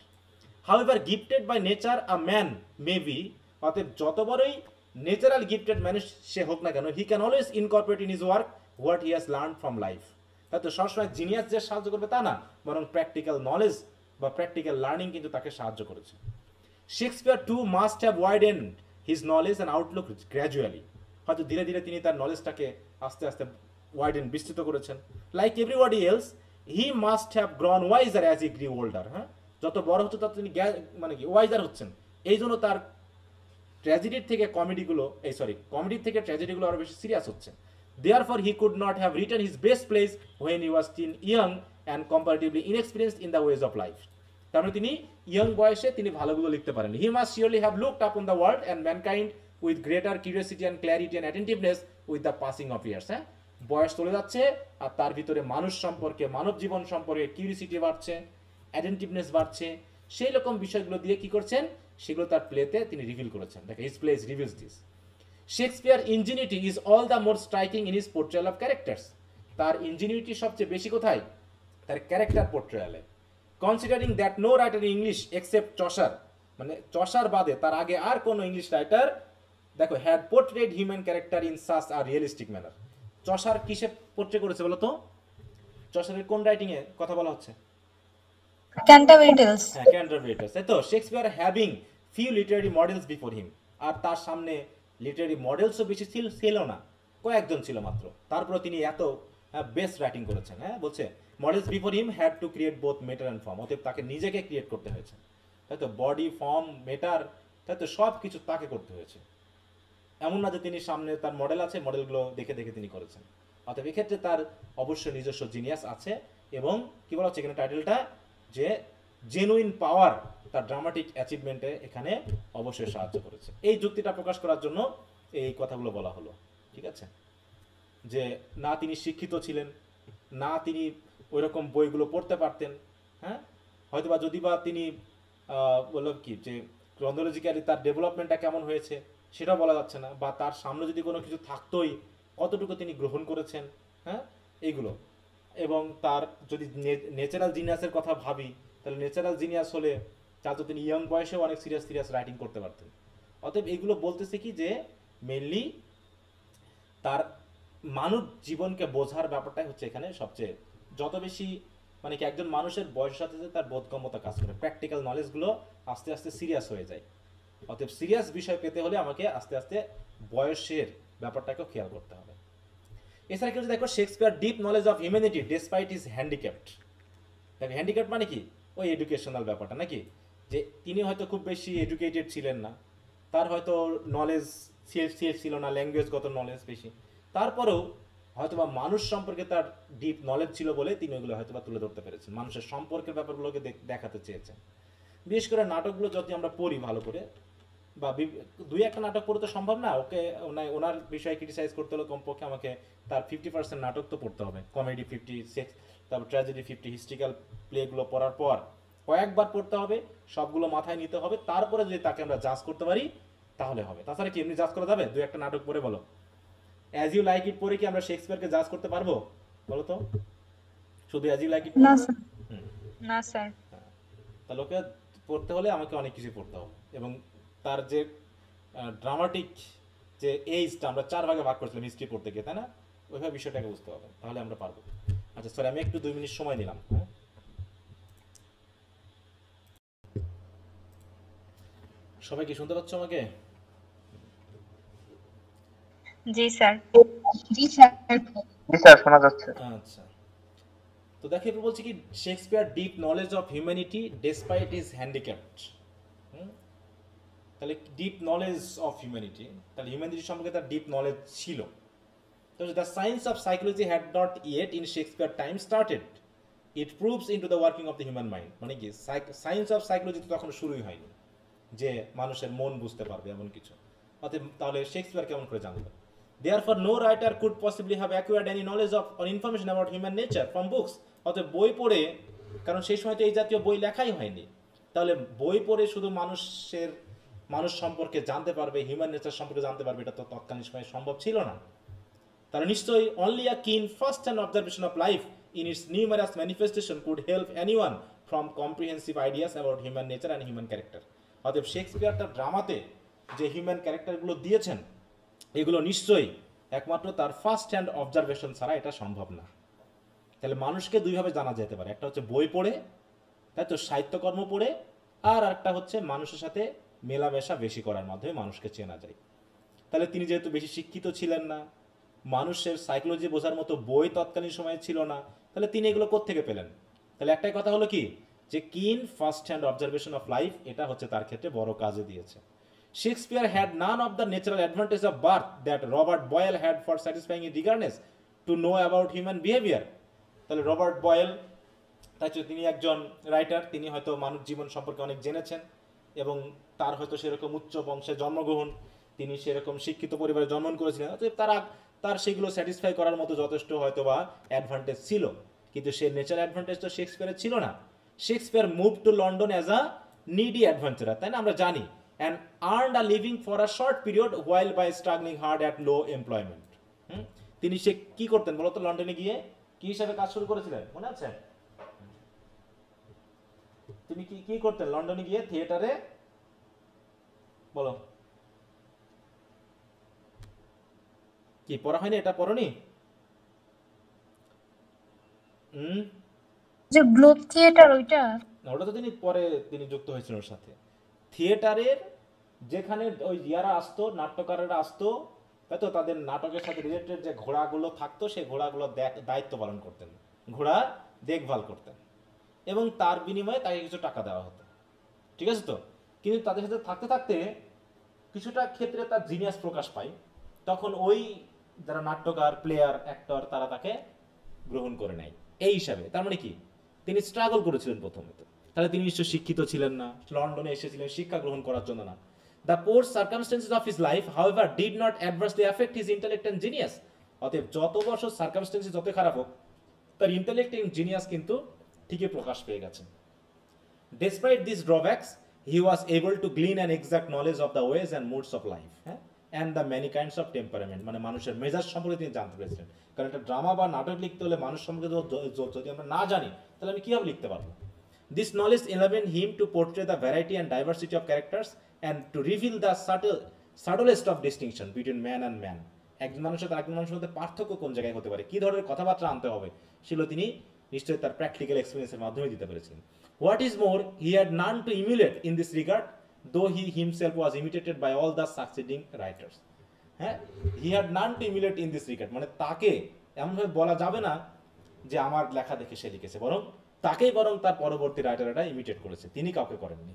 However gifted by nature a man may be, অতএব যত বড়ই ন্যাচারাল গিফটেড মানুষ সে হোক না কেন, he can always incorporate in his work what he has learn from life. তাই তো সবসময় জিনিয়াস যে সাহায্য করবে তা না, বরং প্র্যাকটিক্যাল নলেজ বা প্র্যাকটিক্যাল লার্নিং কিন্তু তাকে সাহায্য করেছে। Shakespeare too must have widen his knowledge and outlook gradually, হয়তো ধীরে ধীরে তিনি তার নলেজটাকে আস্তে আস্তে ওয়াইডেন বিস্তৃত করেছেন। Like everybody else he must have grown wiser as he Gree older, হ্যাঁ যত বড় হচ্ছে তত তিনি মানে কি ওয়াইজার হচ্ছেন। এই জন্য তার ট্র্যাজেডির থেকে কমেডিগুলো, কমেডির থেকে ট্র্যাজেডিগুলো আরো বেশি সিরিয়াস হচ্ছে। Therefore he could not have written his best plays when he was still young and comparatively inexperienced in the ways of life. তার মানে তিনি ইয়ং বয়সে তিনি ভালোগুলো লিখতে পারেন। He must surely have looked upon the world and mankind with greater curiosity and clarity and attentiveness with the passing of years. হ্যাঁ বয়স চলে যাচ্ছে আর তার ভিতরে মানুষ সম্পর্কে, মানব জীবন সম্পর্কে কিউরিসিটি বাড়ছে, অ্যাটেন্টিভনেস বাড়ছে, সেই রকম বিষয়গুলো দিয়ে কি করছেন সেগুলো তার প্লেতে তিনি রিভিল করেছেন। দেখো his plays reveals this. Shakespeare ingenuity is all the more striking in his portrayal of characters, তার ইনজিনিউটি সবচেয়ে বেশি কোথায়? তার ক্যারেক্টার পোর্ট্রেয়ালে। Considering that no writer in English except Chaucer, মানে চসার বাদে তার আগে আর কোনো ইংলিশ রাইটার দেখো had portrayed human character in such a realistic manner. Chaucer কিসে পোর্ট্রে করেছে বলো তো? চসারের কোন রাইটিং এ কথা বলা হচ্ছে? Canterbury Tales. হ্যাঁ ক্যান্টারবারি টেলস, তাই তো। Shakespeare having few literary models before him, আর তার সামনে লিটারারি মডেলসও বেশি ছিল না, কয়েকজন ছিল মাত্র, তারপরে তিনি এত বেস্ট রাইটিং করেছেন। হ্যাঁ বলছে models before him had to create both matter and form, অতএব তাকে নিজেকে ক্রিয়েট করতে হয়েছে, তাই তো বডি ফর্ম মেটার, তাই তো সব কিছু তাকে করতে হয়েছে। এমন না যে তিনি সামনে তার মডেল আছে, মডেলগুলো দেখে দেখে তিনি করেছেন। অতএব এক্ষেত্রে তার অবশ্যই নিজস্ব জিনিয়াস আছে, এবং কি বলা হচ্ছে এখানে টাইটেলটা, যে জেনুইন পাওয়ার তার ড্রামাটিক অ্যাচিভমেন্টে এখানে অবশ্যই সাহায্য করেছে। এই যুক্তিটা প্রকাশ করার জন্য এই কথাগুলো বলা হলো, ঠিক আছে? যে না তিনি শিক্ষিত ছিলেন, না তিনি ওই রকম বইগুলো পড়তে পারতেন, হ্যাঁ হয়তোবা যদি বা তিনি বলল কি যে ক্রোনোলজিক্যালি তার ডেভেলপমেন্টটা কেমন হয়েছে সেটাও বলা যাচ্ছে না, বা তার সামনে যদি কোনো কিছু থাকতোই কতটুকু তিনি গ্রহণ করেছেন, হ্যাঁ এইগুলো। এবং তার যদি ন্যাচারাল জিনিয়াসের কথা ভাবি, তাহলে ন্যাচারাল জিনিয়াস হলে তার তো তিনি ইয়ং বয়সেও অনেক সিরিয়াস রাইটিং করতে পারতেন। অতএব এগুলো বলতেছে কি যে মেনলি তার মানব জীবনকে বোঝার ব্যাপারটাই হচ্ছে এখানে সবচেয়ে যত বেশি, মানে কি একজন মানুষের বয়সের সাথে সাথে তার বোধগম্যতা কাজ করে, প্র্যাকটিক্যাল নলেজগুলো আস্তে আস্তে সিরিয়াস হয়ে যায়। অতএব সিরিয়াস বিষয় পেতে হলে আমাকে আস্তে আস্তে বয়সের ব্যাপারটাকেও খেয়াল করতে হবে। এছাড়া কিন্তু দেখো Shakespeare deep knowledge of humanity despite is handicapped. দেখো হ্যান্ডিক্যাপ্ট মানে কি? ওই এডুকেশনাল ব্যাপারটা নাকি, যে তিনি হয়তো খুব বেশি এডুকেটেড ছিলেন না, তার হয়তো নলেজ ছিল না, ল্যাঙ্গুয়েজগত নলেজ বেশি, তারপরেও হয়তোবা মানুষ সম্পর্কে তার ডিপ নলেজ ছিল বলে তিনি ওইগুলো হয়তোবা তুলে ধরতে পেরেছেন, মানুষের সম্পর্কের ব্যাপারগুলোকে দেখাতে চেয়েছেন। বিশেষ করে নাটকগুলো যদি আমরা পড়ি ভালো করে, বা দুই একটা নাটক পড়তে সম্ভব না, ওকে ওনার বিষয়ে ক্রিটিসাইজ করতে হলে কমপক্ষে আমাকে তার 50% নাটক তো পড়তে হবে, কমেডি 50, তারপর ট্র্যাজেডি 50, হিস্ট্রিক্যাল প্লেগুলো পড়ার পর কয়েকবার পড়তে হবে, সবগুলো মাথায় নিতে হবে, তারপরে যদি তাকে আমরা জাজ করতে পারি তাহলে হবে। তাছাড়া কি এমনি জাজ করা যাবে? দুই একটা নাটক পড়ে বলো, অ্যাজ ইউ লাইক ইট পড়ে কি আমরা শেক্সপিয়ারকে জাজ করতে পারবো বলো তো? শুধু অ্যাজ ইউ লাইক ইট না স্যার। না স্যার। তাহলে ওকে পড়তে হলে আমাকে অনেক কিছু পড়তে হবে, এবং তার যে ড্রামাটিক যে এইজটা আমরা 4 ভাগে ভাগ করেছিলাম হিস্ট্রি পড়তে গিয়ে, তাই না? ওইভাবে বিষয়টাকে বুঝতে হবে, তাহলে আমরা পারবো। আচ্ছা সরি, আমি একটু 2 মিনিট সময় নিলাম, হ্যাঁ। সবাই কি শুনতে পাচ্ছ আমাকে? জি স্যার। জি স্যার শোনা যাচ্ছে। আচ্ছা, তো দেখো এবার বলছি কি, Shakespeare deep knowledge of humanity despite is handicapped. তাহলে ডিপ নলেজ অফ হিউম্যানিটি, তাহলে হিউম্যানিটি সম্পর্কে তার ডিপ নলেজ ছিল। তো the science of psychology had not yet in Shakespeare time started, it proves into the working of the human mind. মানে কি, science of psychology তো তখন শুরুই হয়নি যে মানুষের মন বুঝতে পারবে এমন কিছু। অতএব তাহলে শেক্সপিয়ার কেমন করে জানবে? Therefore, no writer could possibly have acquired any knowledge of or information about human nature from books. অতএব বই পড়ে, কারণ সেই সময় তো এই জাতীয় বই লেখাই হয়নি, তাহলে বই পড়ে শুধু মানুষ সম্পর্কে জানতে পারবে, হিউম্যান নেচার সম্পর্কে জানতে পারবে, এটা তো তৎকালীন সময়ে সম্ভব ছিল না। তাহলে নিশ্চয়ই অনলি আ কিন first hand observation of life in it's numerous manifestation could help anyone from comprehensive ideas about human nature and human character. অতএব শেক্সপিয়ার তার ড্রামাতে যে হিউম্যান ক্যারেক্টারগুলো দিয়েছেন, এগুলো নিশ্চয়ই একমাত্র তার ফার্স্ট হ্যান্ড অবজারভেশন ছাড়া এটা সম্ভব না। তাহলে মানুষকে দুইভাবে জানা যেতে পারে, একটা হচ্ছে বই পড়ে, তাই তো, সাহিত্যকর্ম পড়ে, আর একটা হচ্ছে মানুষের সাথে মেলামেশা বেশি করার মাধ্যমে মানুষকে চেনা যায়। তাহলে তিনি যেহেতু বেশি শিক্ষিত ছিলেন না, মানুষের সাইকোলজি বোঝার মতো বই তৎকালীন সময়ে ছিল না, তাহলে তিনি এগুলো কোত্থেকে পেলেন? তাহলে একটাই কথা হলো কি, যে কিন first hand observation of life, এটা হচ্ছে তার ক্ষেত্রে বড় কাজে দিয়েছে। Shakespeare had none of the natural advantage of birth that Robert Boyle had for satisfying his eagerness to know about human behavior. তাহলে রবার্ট বয়েল, তাই তিনি একজন রাইটার, তিনি হয়তো মানুষ জীবন সম্পর্কে অনেক জেনেছেন এবং তার হয়তো সেরকম উচ্চ বংশে জন্মগ্রহণ, তিনি সেরকম শিক্ষিত পরিবারে জন্মগ্রহণ করেছিলেন, অতএব তার সেগুলো স্যাটিসফাই করার মতো যথেষ্ট হয়তো বা অ্যাডভান্টেজ ছিল, কিন্তু সে ন্যাচারাল অ্যাডভান্টেজ তো শেক্সপিয়ারের ছিল না। Shakespeare move to London as a needy adventurer, তাই না, আমরা জানি, and earned a living for a short period while by struggling hard at low employment. তিনি সে কি করতেন বলতো? লন্ডনে গিয়ে কি হিসাবে কাজ শুরু করেছিলেন মনে আছে? তিনি কি করতেন লন্ডনে গিয়ে? থিয়েটারে, বলো কি পড়া হয়নি? এটা পড়নি? যে গ্লোব থিয়েটার ওইটা? ওটা তো তিনি যুক্ত হয়েছিলেন ওর সাথে। থিয়েটারের যেখানে ওই ইয়ারা আসতো, নাট্যকারেরা আসতো, তাই তো, তাদের নাটকের সাথে রিলেটেড যে ঘোড়াগুলো থাকতো, সেই ঘোড়াগুলো দায়িত্ব পালন করতেন, ঘোড়া দেখভাল করতেন, এবং তার বিনিময়ে তাকে কিছু টাকা দেওয়া হতো, ঠিক আছে তো। কিন্তু তাদের সাথে থাকতে থাকতে কিছুটা ক্ষেত্রে তার জিনিয়াস প্রকাশ পায়, তখন ওই যারা নাট্যকার, প্লেয়ার, অ্যাক্টর, তারা তাকে গ্রহণ করে নেয় এই হিসাবে। তার মানে কি, তিনি স্ট্রাগল করেছিলেন প্রথমে তো, তাহলে তিনি নিশ্চয় শিক্ষিত ছিলেন না, লন্ডনে এসেছিলেন শিক্ষা গ্রহণ করার জন্য না। The poor circumstances of his life, however, did not adversely affect his intellect and genius. অতএব যত বছর সার্কামস্টেন্সেস যত খারাপ হোক, তার ইন্টেলেক্ট এবং জিনিয়াস কিন্তু ঠিকই প্রকাশ পেয়ে গেছে। Despite these drawbacks, he was able to glean an exact knowledge of the ways and moods of life, and the many kinds of temperament, মানে মানুষের মেজাজ সম্পর্কে তিনি জানতে পেরেছিলেন। কারণ একটা ড্রামা বা নাটক লিখতে হলে মানুষ সম্পর্কে যদি আমরা না জানি, তাহলে আমি কিভাবে লিখতে পারবো? This knowledge enabled him to portray the variety and diversity of characters and to reveal the subtlest of distinction between man and man. একজন মানুষের আর একজন মানুষের মধ্যে পার্থক্য কোন জায়গায় হতে পারে, কি ধরনের কথাবার্তা আনতে হবে, সেগুলো তিনি নিশ্চয়ই তার প্র্যাকটিক্যাল এক্সপেরিয়েন্সের মাধ্যমে দিতে পেরেছেন। What is more, he had none to emulate in this regard, though he himself was imitated by all the succeeding writers. He had none to emulate in this regard, মানে তাকে এমনভাবে বলা যাবে না যে আমার লেখা দেখে সে লিখেছে, বরং তার পরবর্তী রাইটাররা ইমিটেট করেছে, তিনি কাউকে করেননি।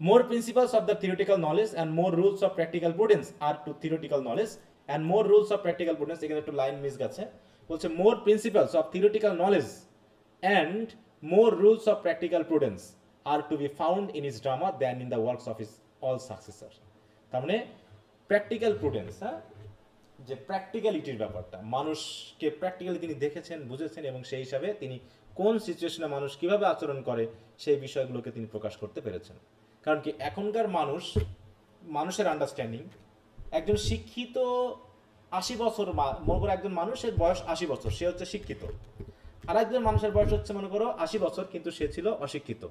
More principles of the theoretical knowledge and more rules of practical prudence are to theoretical knowledge and more rules of practical prudence, এখানে একটু লাইন মিস গেছে, বলছে more principles of theoretical knowledge and more rules of practical prudence are to be found in his drama than in the works of his all successors. তার মানে practical prudence, যে প্র্যাকটিক্যালিটির ব্যাপারটা, মানুষকে practically তিনি দেখেছেন, বুঝেছেন, এবং সেই হিসাবে তিনি কোন সিচুয়েশনে মানুষ কিভাবে আচরণ করে সেই বিষয়গুলোকে তিনি প্রকাশ করতে পেরেছেন। কারণ কি, এখনকার মানুষের আন্ডারস্ট্যান্ডিং, একজন শিক্ষিত 80 বছর, মনে করো একজন মানুষের বয়স 80 বছর, সে হচ্ছে শিক্ষিত, আর একজন মানুষের বয়স হচ্ছে মনে করো 80 বছর, কিন্তু সে ছিল অশিক্ষিত,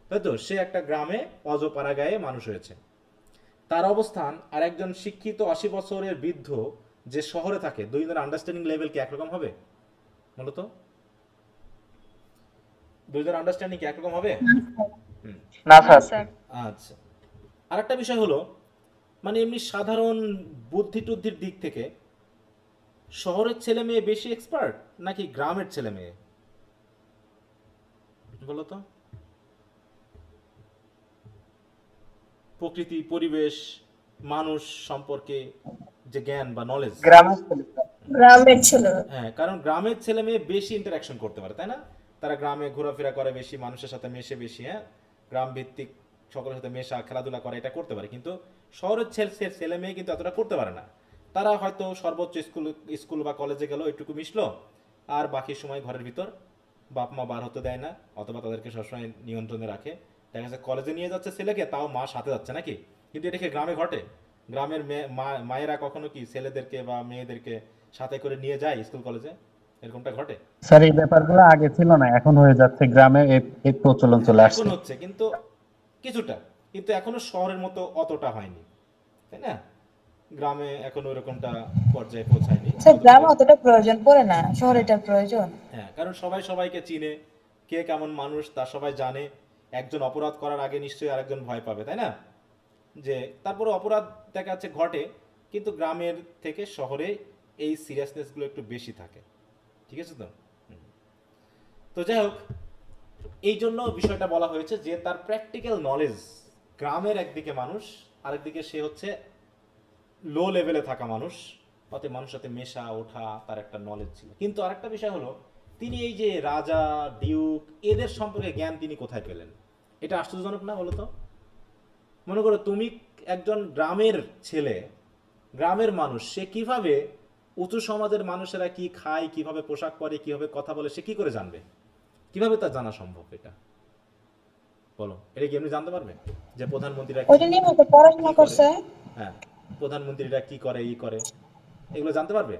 তাই তো, সে একটা গ্রামে অজপাড়া গায়ে মানুষ হয়েছে। তার অবস্থান আর একজন শিক্ষিত 80 বছরের বৃদ্ধ যে শহরে থাকে, দুইজনের আন্ডারস্ট্যান্ডিং লেভেল কি একরকম হবে? বলতো, দুইজনের আন্ডারস্ট্যান্ডিং কি একরকম হবে? না স্যার। আচ্ছা, আরেকটা বিষয় হলো মানে এমনি সাধারণ বুদ্ধি টুদ্ধির দিক থেকে শহরের ছেলে মেয়ে বেশি এক্সপার্ট নাকি গ্রামের ছেলে মেয়ে বলো তো? প্রকৃতি, পরিবেশ, মানুষ সম্পর্কে যে জ্ঞান বা নলেজ। গ্রামের ছেলে। গ্রামের ছিল। হ্যাঁ, কারণ গ্রামের ছেলে মেয়ে বেশি ইন্টারাকশন করতে পারে, তাই না? তারা গ্রামে ঘোরাফেরা করে বেশি, মানুষের সাথে মেশে বেশি, হ্যাঁ, গ্রাম ভিত্তিক সকলের সাথে মেশা, খেলাধুলা করে, এটা করতে পারে। কিন্তু শহরের ছেলে মেয়ে কিন্তু এতটা করতে পারে না। তারা হয়তো সর্বোচ্চ স্কুল বা কলেজে গেল, একটুকু মিশলো, আর বাকি সময় ঘরের ভিতর, বাপ মা বার হতে দেয় না, অথবা তাদেরকে সবসময় নিয়ন্ত্রণে রাখে। দেখা যাচ্ছে কলেজে নিয়ে যাচ্ছে ছেলেকে, তাও মা সাথে যাচ্ছে নাকি? কিন্তু এটা কি গ্রামে ঘটে? গ্রামের মায়েরা কখনো কি ছেলেদেরকে বা মেয়েদেরকে সাথে করে নিয়ে যায় স্কুল কলেজে? এরকমটা ঘটে? স্যার এই ব্যাপারগুলো আগে ছিল না, এখন হয়ে যাচ্ছে, গ্রামে এই প্রচলন চলে এখন আসছে। হচ্ছে কিন্তু কিছুটা, কিন্তু এখনো শহরের মতো অতটা হয়নি, তাই না? গ্রামে এখন ওইরকমটা পর্যায়ে পৌঁছায়নি। স্যার গ্রামে অতটা প্রয়োজন পড়ে না, শহরে এটা প্রয়োজন। হ্যাঁ, কারণ সবাই সবাইকে চিনে, কে কেমন মানুষ তা সবাই জানে। একজন অপরাধ করার আগে নিশ্চয়ই আরেকজন ভয় পাবে, তাই না? যে তারপরে অপরাধ দেখা যাচ্ছে ঘটে, কিন্তু গ্রামের থেকে শহরে এই সিরিয়াসনেসগুলো একটু বেশি থাকে। ঠিক আছে তো? তো যাই হোক, এই জন্য বিষয়টা বলা হয়েছে যে তার প্র্যাকটিক্যাল নলেজ, গ্রামের একদিকে মানুষ, আরেকদিকে সে হচ্ছে লো লেভেলে থাকা মানুষ, অতএব মানুষের সাথে মেশা ওঠা তার একটা নলেজ ছিল। কিন্তু আরেকটা বিষয় হলো, তিনি এই যে রাজা, ডিউক, এদের সম্পর্কে জ্ঞান তিনি কোথায় পেলেন? এটা আশ্চর্যজনক না বলো তো? মনে করো তুমি একজন গ্রামের ছেলে, গ্রামের মানুষ, সে কিভাবে উঁচু সমাজের মানুষেরা কি খায়, কিভাবে পোশাক পরে, কিভাবে কথা বলে, সে কি করে জানবে? কিভাবে তা জানা সম্ভব? এটা বলো, এটা কি এমনি জানতে পারবে যে প্রধানমন্ত্রীরা ওইটা নিয়ে হয়তো পড়াশোনা করছে। হ্যাঁ, প্রধানমন্ত্রীরা কি করে, করে, এগুলো জানতে পারবে?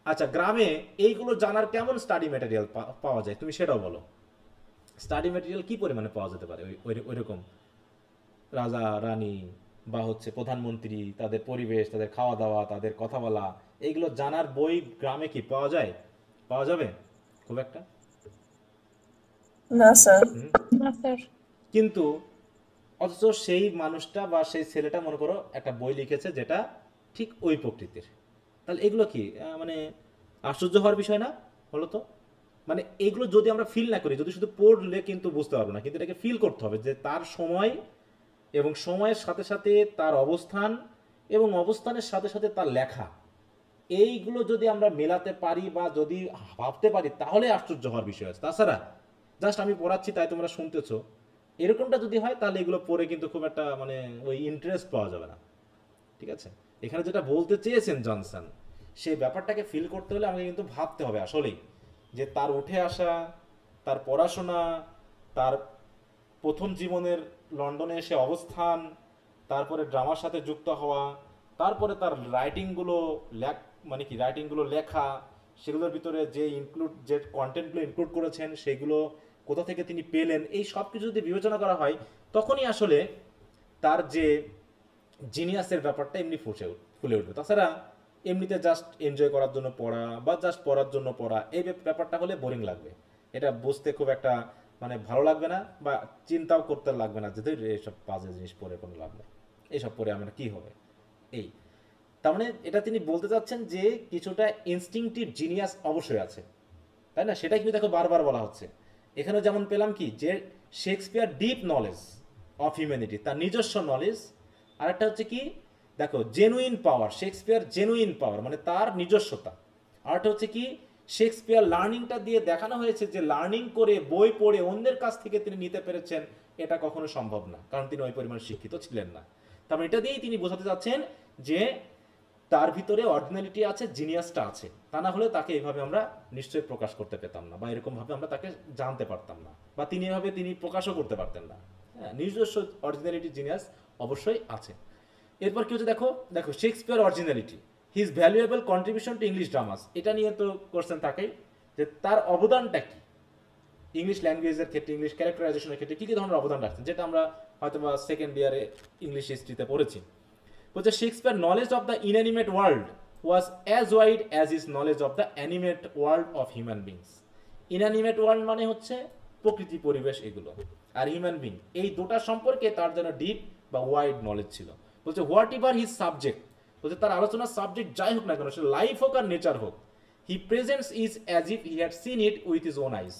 আচ্ছা, গ্রামে এইগুলো জানার কেমন স্টাডি ম্যাটেরিয়াল পাওয়া যায়, তুমি সেটাও বলো। স্টাডি ম্যাটেরিয়াল কি পরিমাণে পাওয়া যেতে পারে ওইরকম রাজা রানী বা হচ্ছে প্রধানমন্ত্রী, তাদের পরিবেশ, তাদের খাওয়া দাওয়া, তাদের কথা বলা, এইগুলো জানার বই গ্রামে কি পাওয়া যায়? পাওয়া যাবে খুব একটা? না স্যার। না স্যার। কিন্তু অথচ সেই মানুষটা বা সেই ছেলেটা মনে করো একটা বই লিখেছে যেটা ঠিক ওই প্রকৃতির। তাহলে এগুলো কি মানে আশ্চর্য হওয়ার বিষয় না হলো তো? মানে এগুলো যদি আমরা ফিল না করি, যদি শুধু পড়লে কিন্তু বুঝতে পারবো না, কিন্তু এটাকে ফিল করতে হবে যে তার সময় এবং সময়ের সাথে সাথে তার অবস্থান এবং অবস্থানের সাথে সাথে তার লেখা, এইগুলো যদি আমরা মেলাতে পারি বা যদি ভাবতে পারি, তাহলে আশ্চর্য হওয়ার বিষয় আছে। তাছাড়া জাস্ট আমি পড়াচ্ছি তাই তোমরা শুনতেছো, এরকমটা যদি হয় তাহলে এগুলো পড়ে কিন্তু খুব একটা মানে ওই ইন্টারেস্ট পাওয়া যাবে না। ঠিক আছে? এখানে যেটা বলতে চেয়েছেন জনসন, সেই ব্যাপারটাকে ফিল করতে হলে আমাকে কিন্তু ভাবতে হবে আসলেই যে তার উঠে আসা, তার পড়াশোনা, তার প্রথম জীবনের লন্ডনে এসে অবস্থান, তারপরে ড্রামার সাথে যুক্ত হওয়া, তারপরে তার রাইটিংগুলো মানে কি রাইটিংগুলো লেখা, সেগুলোর ভিতরে যে কন্টেন্টগুলো ইনক্লুড করেছেন সেগুলো কোথা থেকে তিনি পেলেন, এই সব কিছু যদি বিবেচনা করা হয়, তখনই আসলে তার যে জিনিয়াসের ব্যাপারটা এমনি ফুলে উঠবে। তাছাড়া এমনিতে জাস্ট এনজয় করার জন্য পড়া বা জাস্ট পড়ার জন্য পড়া, এই ব্যাপারটা হলে বোরিং লাগবে, এটা বুঝতে খুব একটা মানে ভালো লাগবে না, বা চিন্তাও করতে লাগবে না যে এইসব বাজে জিনিস পড়ে কোনো লাভ নেই, এইসব পড়ে আমরা কি হবে। এই তার মানে এটা তিনি বলতে চাচ্ছেন যে কিছুটা ইনস্টিংক্টিভ জিনিয়াস অবশ্যই আছে, তাই না? সেটাই কিন্তু দেখো বারবার বলা হচ্ছে এখানে। যেমন পেলাম কি যে Shakespeare deep knowledge of humanity, তার নিজস্ব নলেজ। আর একটা হচ্ছে কি দেখো জেনুইন পাওয়ার, শেক্সপিয়ার জেনুইন পাওয়ার মানে তার নিজস্বতা। আরেকটা হচ্ছে কি শেক্সপিয়ার লার্নিংটা দিয়ে দেখানো হয়েছে যে লার্নিং করে বই পড়ে অন্যের কাছ থেকে তিনি নিতে পেরেছেন, এটা কখনো সম্ভব না, কারণ তিনি ওই পরিমাণ শিক্ষিত ছিলেন না। তারপর এটা দিয়েই তিনি বোঝাতে চাচ্ছেন যে তার ভিতরে অরিজিনালিটি আছে, জিনিয়াসটা আছে, তা না হলে তাকে এইভাবে আমরা নিশ্চয়ই প্রকাশ করতে পেতাম না, বা এরকম ভাবে আমরা তাকে জানতে পারতাম না, বা তিনি এভাবে তিনি প্রকাশও করতে পারতেন না। হ্যাঁ, নিজস্ব অরিজিনালিটি, জিনিয়াস অবশ্যই আছে। এরপর কি হচ্ছে দেখো, Shakespeare originality, his valuable contribution to English dramas, এটা নিয়ে তো কোশ্চেন থাকেই যে তার অবদানটা কি ইংলিশ ল্যাঙ্গুয়েজের ক্ষেত্রে, ইংলিশ ক্যারেক্টারাইজেশনের ক্ষেত্রে কি কি ধরনের অবদান রাখছেন, যেটা আমরা হয়তো বা সেকেন্ড ইয়ারে ইংলিশ হিস্ট্রিতে পড়েছি। বলছে Shakespeare knowledge of the inanimate world was as wide as is knowledge of the animate world of human beings. Inanimate world মানে হচ্ছে প্রকৃতি, পরিবেশ, এগুলো, আর হিউম্যান বিং, এই দুটা সম্পর্কে তার যেন ডিপ বা ওয়াইড নলেজ ছিল। বলছে হোয়াট এভার হিজ সাবজেক্ট, বলছে তার আলোচনার সাবজেক্ট যাই হোক না কেন, সে লাইফ হোক আর নেচার হোক, he presents is as if he had seen it with his own eyes.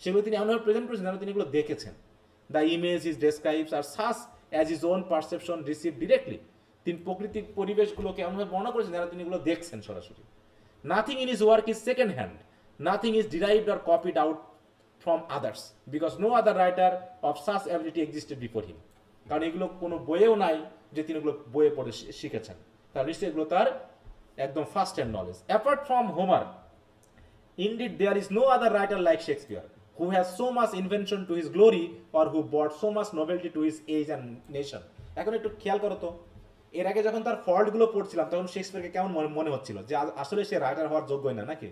সেগুলো তিনি এমনভাবে প্রেজেন্ট করেছেন যেন তিনি এগুলো দেখেছেন। The image is describes are such as his own perception receive directly. তিনি প্রকৃতিক পরিবেশগুলোকে এমনভাবে বর্ণনা করেছেন যেন তিনি এগুলো দেখছেন সরাসরি। Nothing in his work is second hand, nothing is derived or copied out from others, because no other writer of such ability existed before him. কারণ এগুলো কোনো বইয়েও নাই যে তিনি এগুলো বইয়ে পড়ে শিখেছেন, তার নিশ্চয়ই এগুলো তার একদম first hand knowledge. Apart from Homer, indeed there is no other writer like Shakespeare who has so much invention to his glory or who brought so much novelty to his age and nation. এখন একটু খেয়াল করো তো, এর আগে যখন তার fault গুলো পড়ছিলাম তখন শেক্সপিয়ারকে কেমন মনে হচ্ছিল, যে আসলে সে রাইটার হওয়ার যোগ্যই না নাকি?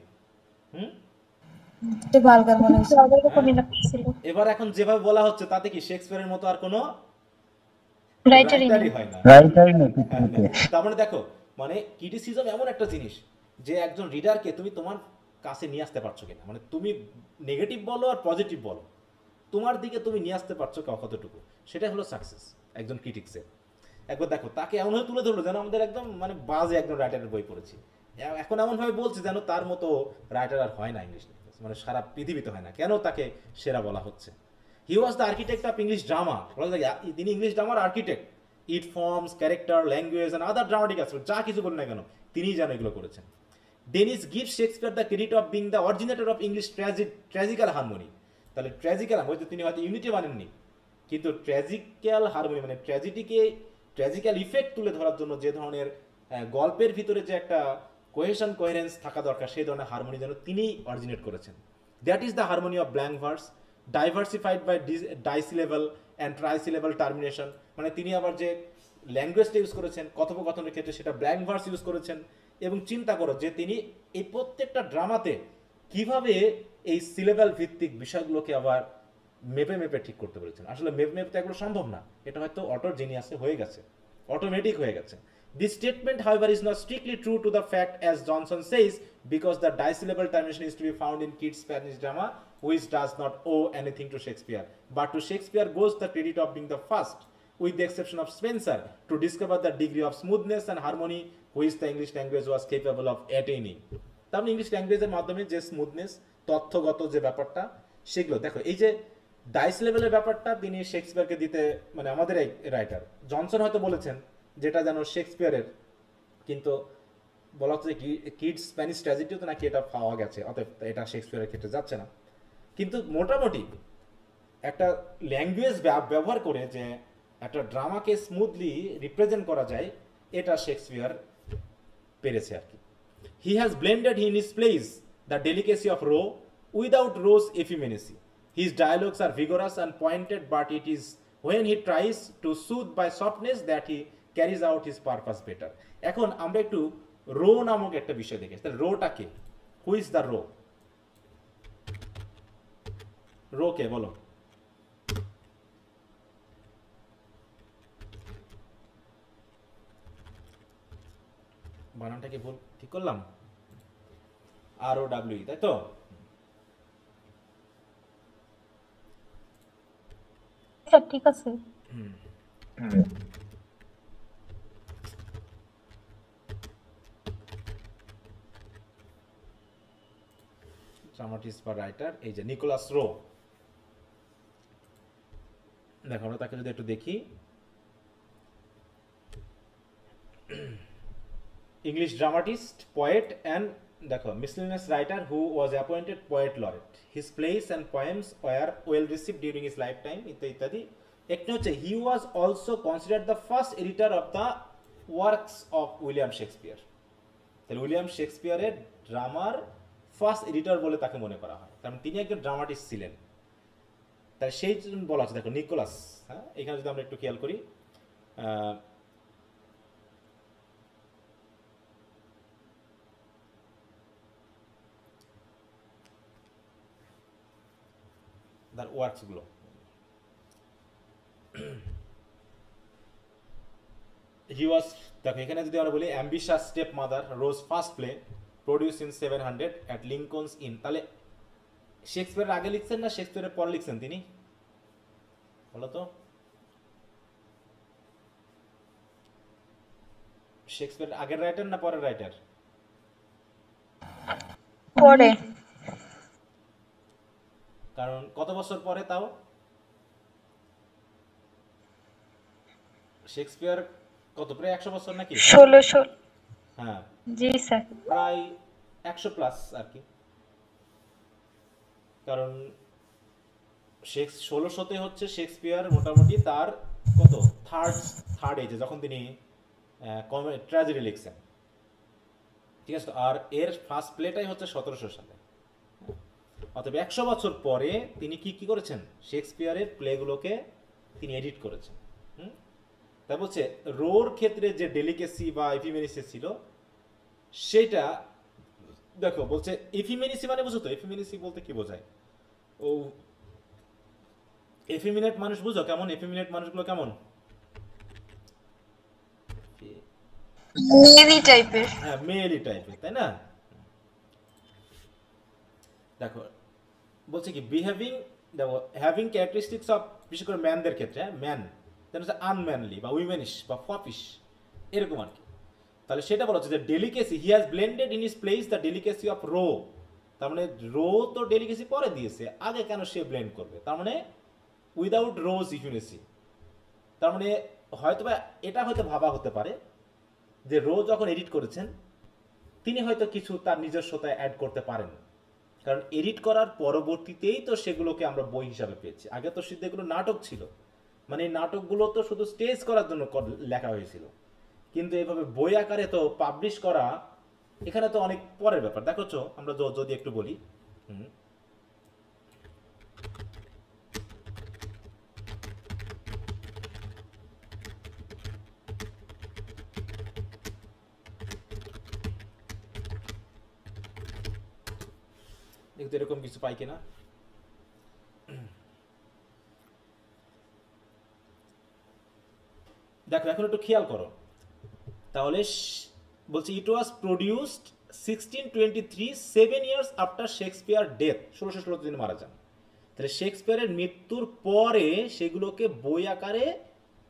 একটু ভালগার মনে হচ্ছে। আমাদের উপর লাগছিল এবার এখন যেভাবে বলা হচ্ছে তাতে কি শেক্সপিয়ারের মতো আর কোনো রাইটারই রাইটারই হয় না। রাইটারই নেই পৃথিবীতে। তার মানে দেখো, মানে ক্রিটিসিজম এমন একটা জিনিস যে একজন রিডারকে তুমি তোমার কাছে নিয়ে আসতে পারছো কিনা, মানে তুমি নেগেটিভ বলো আর পজিটিভ বলো, তোমার দিকে তুমি নিয়ে আসতে পারছো কতটুকু, সেটাই হলো সাকসেস একজন ক্রিটিক্সের। একবার দেখো তাকে এমনভাবে তুলে ধরলো যেন আমাদের একদম মানে বাজে একজন রাইটারের বই পড়েছি, এখন এমনভাবে বলছে যেন তার মতো রাইটার আর হয় না ইংলিশ, মানে সারা পৃথিবীতে হয় না, কেন তাকে সেরা বলা হচ্ছে। He was the architect of English drama, তিনি ইংলিশ ড্রামার architect. It forms, character, language and other dramatic aspect, যা কিছু বলি না কেন তিনিই যেন এগুলো করেছেন। Dennis give Shakespeare the credit of being the originator of English tragical harmony. তাহলে ট্র্যাজিক্যাল হয়তো তিনি হয়তো ইউনিটি মানেননি, কিন্তু ট্র্যাজিক্যাল হারমোনি মানে ট্র্যাজিক্যাল ইফেক্ট তুলে ধরার জন্য যে ধরনের গল্পের ভিতরে যে একটা কোহেশন কোহেরেন্স থাকা দরকার, সেই ধরনের হারমোনি যেন তিনিই অরিজিনেট করেছেন। That is the harmony of blank verse diversified by disyllable and trisyllable termination. মানে তিনি আবার যে ল্যাঙ্গুয়েজটা ইউজ করেছেন কথোপকথনের ক্ষেত্রে সেটা ব্ল্যাঙ্ক ভার্স ইউজ করেছেন। এবং চিন্তা করো যে তিনি এই প্রত্যেকটা ড্রামাতে কিভাবে এই সিলেবাল ভিত্তিক বিষয়গুলোকে আবার মেপে মেপে ঠিক করতে পেরেছেন। আসলে মেপে তো এগুলো সম্ভব না, এটা হয়তো অটোর জিনিয়াসে হয়ে গেছে, অটোমেটিক হয়ে গেছে। This statement, however, is not strictly true to the fact, as Johnson says, because the dissyllable termination is to be found in Keats' Spanish drama, which does not owe anything to Shakespeare. But to Shakespeare goes the credit of being the first, with the exception of Spenser, to discover the degree of smoothness and harmony which the English language was capable of attaining. তার English ল্যাঙ্গুয়েজের মাধ্যমে যে smoothness, তথ্যগত যে ব্যাপারটা, সেগুলো দেখো। এই যে dice লেভেলের ব্যাপারটা তিনি শেক্সপিয়ারকে দিতে, মানে আমাদের এই রাইটার জনসন হয়তো বলেছেন যেটা যেন শেক্সপিয়ারের, কিন্তু বলা হচ্ছে যে কিডস স্প্যানিশ ট্র্যাজেডিও তো নাকি এটা পাওয়া গেছে, অতএব এটা শেক্সপিয়ারের ক্ষেত্রে যাচ্ছে না। কিন্তু মোটামুটি একটা ল্যাঙ্গুয়েজ ব্যবহার করে যে একটা ড্রামাকে স্মুথলি রিপ্রেজেন্ট করা যায়, এটা শেক্সপিয়ার পেরেছে আর কি। He has blended in his plays the delicacy of Rowe without Rowe's effeminacy. His dialogues are vigorous and pointed, but it is when he tries to soothe by softness that he carries out his purpose better. এখন আমরা একটু rho নামক একটা বিষয় দেখি, তাহলে রোটা কে? Who is the Rowe? Rowe কে বলো? বানানটা কি ভুল ঠিক করলাম? আর ও ডাব্লিউ, তাই তো? ঠিক আছে। ড্রামাটিস্ট বা রাইটার এই যে নিকোলাস রো। দেখো আমরা তাকে যদি একটু দেখি, ইংলিশ ড্রামাটিস্ট, পোয়েট অ্যান্ড দেখো miscellaneous writer who was appointed poet laureate. His plays and poems were well received during his life time, ইত্যাদি ইত্যাদি। একটি হচ্ছে he was also considered the first editor of the works of William Shakespeare. তাহলে William শেক্সপিয়ারের ড্রামার first editor বলে তাকে মনে করা হয়, কারণ তিনি একজন ড্রামাটিস্ট ছিলেন। তাই সেই জন্য বলা আছে, দেখো নিকোলাস, হ্যাঁ এখানে যদি আমরা একটু খেয়াল করি, তার ওয়ার্কসগুলো হি ওয়াজ, দেখো এখানে যদি আমরা বলি ambitious step mother, rose first play produce in 700 at Lincoln's in. তাহলে শেক্সপিয়ারের আগে লিখছেন না শেক্সপিয়ারের পর লিখছেন তিনি? বলো তো। শেক্সপিয়ার আগের রাইটার না পরের রাইটার? পরে কারণ কত বছর পরে তাও? শেক্সপিয়ার কত, প্রায় 100 বছর নাকি? 1600। হ্যাঁ, জি স্যার। প্রায় 100 প্লাস আর কি। কারণ 1600-তে হচ্ছে শেক্সপিয়ার মোটামুটি তার কত থার্ড এজে, যখন তিনি ট্র্যাজেডি লিখছেন, ঠিক আছে। আর এর ফার্স্ট প্লেটাই হচ্ছে 1700 সালে। অতএব 100 বছর পরে তিনি কি করেছেন, শেক্সপিয়ারের প্লেগুলোকে তিনি এডিট করেছেন। তাই বলছে রোর ক্ষেত্রে যে ডেলিকেসি বা এফিমেনিসি ছিল সেটা দেখো, বলছে এফিমেনিসি মানে বুঝো তো, এফিমেনিসি বলতে কি বোঝায়? ও এফিমিনেট মানুষ বুঝো কেমন? এফিমিনেট মানুষগুলো কেমন? মেবি টাইপের। হ্যাঁ, মেয়েলি টাইপের, তাই না? দেখো বলছে কি বিহেভিং, দেখো হ্যাভিং ক্যারেক্টারিস্টিক্স অফ, বিশেষ করে ম্যানদের ক্ষেত্রে, হ্যাঁ ম্যান যেন হচ্ছে আনম্যানলি বা উইমেনিশ বা ফপিশ এরকম আর কি। তাহলে সেটা বলা হচ্ছে যে delicacy, he has blended in his plays the delicacy of rho. তার মানে রো তো ডেলিকেসি পরে দিয়েছে, আগে কেন সে ব্লেন্ড করবে? তার মানে উইদাউট রোজ ইফিউনেসি। তার মানে হয়তো বা এটা হয়তো ভাবা হতে পারে যে রো যখন এডিট করেছেন তিনি হয়তো কিছু তার নিজস্বতা অ্যাড করতে পারেন, কারণ এডিট করার পরবর্তীতেই তো সেগুলোকে আমরা বই হিসাবে পেয়েছি। আগে তো এগুলো নাটক ছিল, মানে এই নাটকগুলো তো শুধু স্টেজ করার জন্য লেখা হয়েছিল, কিন্তু এইভাবে বই আকারে তো পাবলিশ করা এখানে তো অনেক পরের ব্যাপার। দেখো আমরা যদি একটু বলি, দেখতে এরকম কিছু পাই কিনা। দেখো এখন একটু খেয়াল করো, তাহলে বলছে it was produced 1623, 7 years after Shakespeare death. 1616 তিনি মারা যান। তাহলে শেক্সপিয়ারের মৃত্যুর পরে সেগুলোকে বই আকারে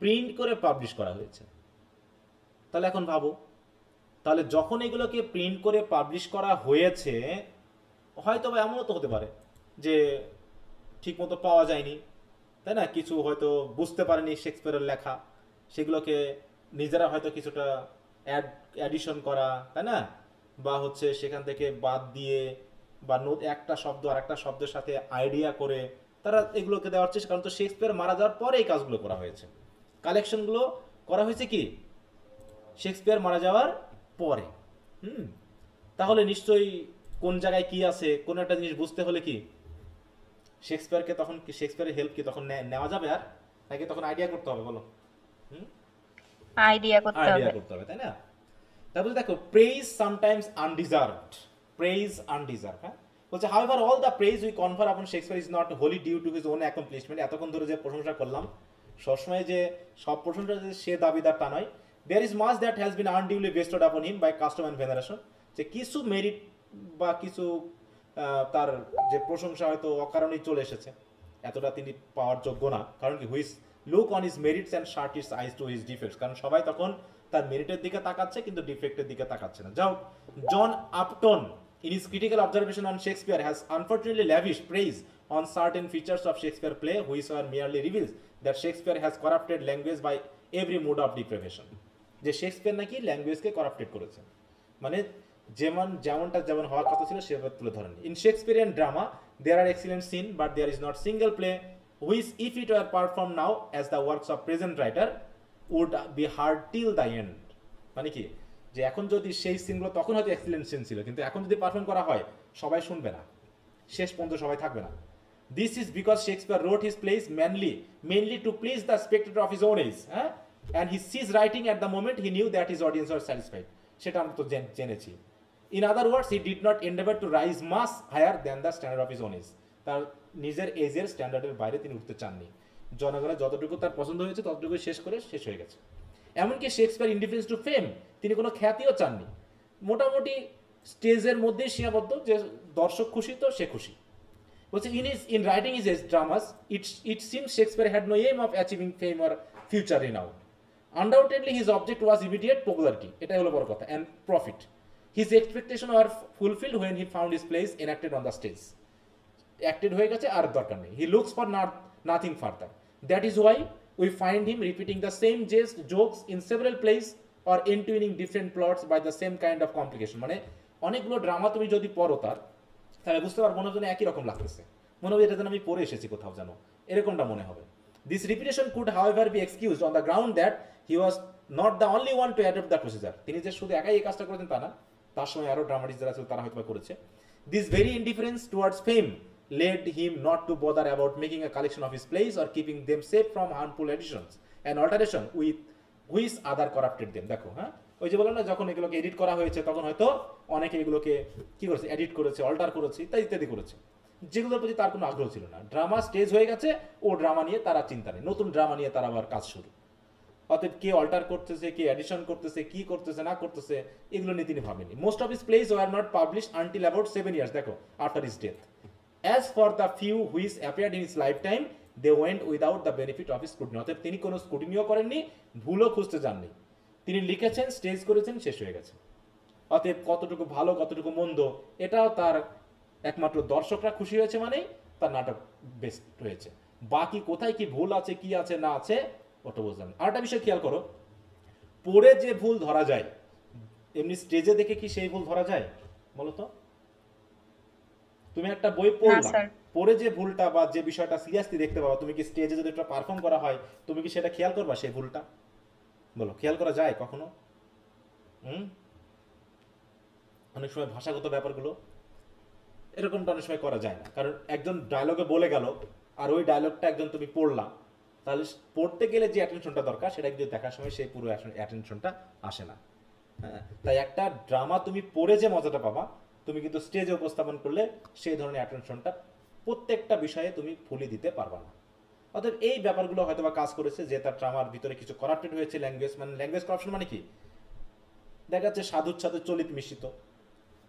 প্রিন্ট করে পাবলিশ করা হয়েছে। তাহলে এখন ভাবো, তাহলে যখন এগুলোকে প্রিন্ট করে পাবলিশ করা হয়েছে, হয়তো বা এমনও তো হতে পারে যে ঠিক মতো পাওয়া যায়নি, তাই না? কিছু হয়তো বুঝতে পারেনি শেক্সপিয়ারের লেখা, সেগুলোকে নিজেরা হয়তো কিছুটা অ্যাডিশন করা, তাই না? বা হচ্ছে সেখান থেকে বাদ দিয়ে বা একটা শব্দ আর একটা শব্দের সাথে আইডিয়া করে তারা এগুলোকে দেওয়ার চেষ্টা। কারণ তো শেক্সপিয়ার মারা যাওয়ার পরে এই কাজগুলো করা হয়েছে, কালেকশনগুলো করা হয়েছে কি শেক্সপিয়ার মারা যাওয়ার পরে। তাহলে নিশ্চয়ই কোন জায়গায় কি আছে, কোন একটা জিনিস বুঝতে হলে কি শেক্সপিয়ারকে তখন কি শেক্সপিয়ারের হেল্প কি তখন নেওয়া যাবে আর, নাকি তখন আইডিয়া করতে হবে? বলো। আইডিয়া করতে হবে, তাই না? তারপরে দেখো praise sometimes undeserved, praise undeserved. হ্যাঁ বলছে however all the praise we confer upon Shakespeare is not wholly due to his own accomplishment. এতক্ষণ ধরে যে প্রশংসা করলাম, সবসময় যে সব প্রশংসা যে সে দাবিদার তা নয়। There is much that has been unduly vested upon him by custom and veneration. যে কিছু মেরিট বা কিছু তার যে প্রশংসা হয়তো অকারণেই চলে এসেছে, এতটা তিনি পাওয়ার যোগ্য না। কারণ কি who's look on his merits and shut his eyes to his defects. কারণ সবাই তখন তার মেরিটের দিকে তাকাচ্ছে কিন্তু ডিফেক্টের দিকে তাকাচ্ছে না। যাও, জন Upton in his critical observation on Shakespeare has unfortunately lavished praise on certain features of Shakespeare play which are merely reveals that Shakespeare has corrupted language by every mode of depravation. যে Shakespeare নাকি ল্যাঙ্গুয়েজকে corrupted করেছে, মানে যেমনটা যেমন হওয়ার কথা ছিল সেভাবে তুলে ধরেন। In Shakespearean drama there are excellent scenes but there is not single play which if it were performed now as the works of present writer would be heard till the end। মানে কি যে এখন যদি সেই সিনগুলো তখন হয়তো excellent scene ছিল, কিন্তু এখন যদি পারফর্ম করা হয় সবাই শুনবে না, শেষ পর্যন্ত সবাই থাকবে না। This is because Shakespeare wrote his plays mainly to please the spectator of his own age, হ্যাঁ, and he cease writing at the moment he knew that his audience are satisfied. সেটা আমরা তো জেনেছি। In other words he did not endeavour to rise much higher than the standard of his own age. তার নিজের এজের স্ট্যান্ডার্ডের বাইরে তিনি উঠতে চাননি। জনগণের যতটুকু তার পছন্দ হয়েছে ততটুকু শেষ হয়ে গেছে। এমনকি শেক্সপিয়ার ইন্ডিফারেন্স টু ফেম, তিনি কোনো খ্যাতিও চাননি, মোটামুটি স্টেজের মধ্যেই সীমাবদ্ধ, যে দর্শক খুশি তো সে খুশি। বলছে in writing his dramas it seems Shakespeare had no aim of achieving fame or future renown. Undoubtedly his object was immediate popularity, এটাই হলো বড় কথা, and profit. His expectation are fulfilled when he found his plays enacted on the stage. Acted হয়ে গেছে, আর দরকার নেই। He looks for nothing further. That is why we find him repeating the same jokes in several plays or এন্টুইনিং different plots by the same kind of complication. মানে অনেকগুলো drama তুমি যদি পড়ো তাহলে বুঝতে পারবো মনে হয় একই রকম লাগতেছে, মনে হবে এটা যেন আমি পড়ে এসেছি কোথাও, যেন এরকমটা মনে হবে। This repetition could however be excused on the ground that he was not the only one to adopt the procedure. তিনি যে শুধু একাই এই কাজটা করেছেন তা না, তার সময় আরও ড্রামাটিস্ট যারা ছিল তারা হয়তো করেছে। This very indifference towards fame led him not to bother about making a collection of his plays or keeping them safe from harmful additions and alteration with which other corrupted them. দেখো, হ্যাঁ, ওই যে বললাম না, যখন এগুলোকে edit করা হয়েছে তখন হয়তো অনেকে এগুলোকে কি করেছে, এডিট করেছে, অল্টার করেছে, ইত্যাদি করেছে, যেগুলোর প্রতি তার কোনো আগ্রহ ছিল না। ড্রামা স্টেজ হয়ে গেছে, ও ড্রামা নিয়ে তারা চিন্তা নেই, নতুন ড্রামা নিয়ে তারা আবার কাজ শুরু। অতএব কে অল্টার করতেছে, কে এডিশন করতেছে, কি করতেছে না করতেছে, এগুলো নিয়ে তিনি ভাবেনি। Most of his place were not published until about 7 years, দেখো, after his death. As for the few which appeared in his lifetime, they went without the benefit of his scrutiny. অতএব তিনি কোনো স্ক্রুটিনিও করেননি, ভুলও খুঁজতে যাননি, তিনি লিখেছেন, স্টেজ করেছেন, শেষ হয়ে গেছে। অতএব কতটুকু ভালো কতটুকু মন্দ এটাও তার একমাত্র দর্শকরা খুশি হয়েছে মানেই তার নাটক বেস্ট হয়েছে। বাকি কোথায় কি ভুল আছে, কি আছে না আছে, ওটা বুঝলাম। আরেকটা বিষয় খেয়াল করো, পড়ে যে ভুল ধরা যায়, এমনি স্টেজে দেখে কি সেই ভুল ধরা যায় বলো তো? তুমি একটা বই পড়লা, পড়ে যে ভুলটা বা যে বিষয়টা সিরিয়াসলি দেখতে পাবা, তুমি কি স্টেজে যদি একটা পারফর্ম করা হয় তুমি কি সেটা খেয়াল করবা সেই ভুলটা? বলো, খেয়াল করা যায় কখনো? অনেক সময় ভাষাগত ব্যাপারগুলো এরকমটা অনেক সময় করা যায় না, কারণ একজন ডায়লগে বলে গেল আর ওই ডায়লগটা একজন তুমি পড়লা, তাহলে পড়তে গেলে যে অ্যাটেনশনটা দরকার সেটা কিন্তু দেখার সময় সেই পুরো অ্যাটেনশনটা আসে না। হ্যাঁ, তাই একটা ড্রামা তুমি পড়ে যে মজাটা পাবা, তুমি কিন্তু স্টেজে উপস্থাপন করলে সেই ধরনের অ্যাটেনশনটা প্রত্যেকটা বিষয়ে তুমি ফুলি দিতে পারবা না। অর্থাৎ এই ব্যাপারগুলো হয়তো বা কাজ করেছে যে তার ড্রামার ভিতরে কিছু করাপ্টেড হয়েছে। ল্যাঙ্গুয়েজ করাপশন মানে কি? দেখা যাচ্ছে সাধুর সাথে চলিত মিশ্রিত।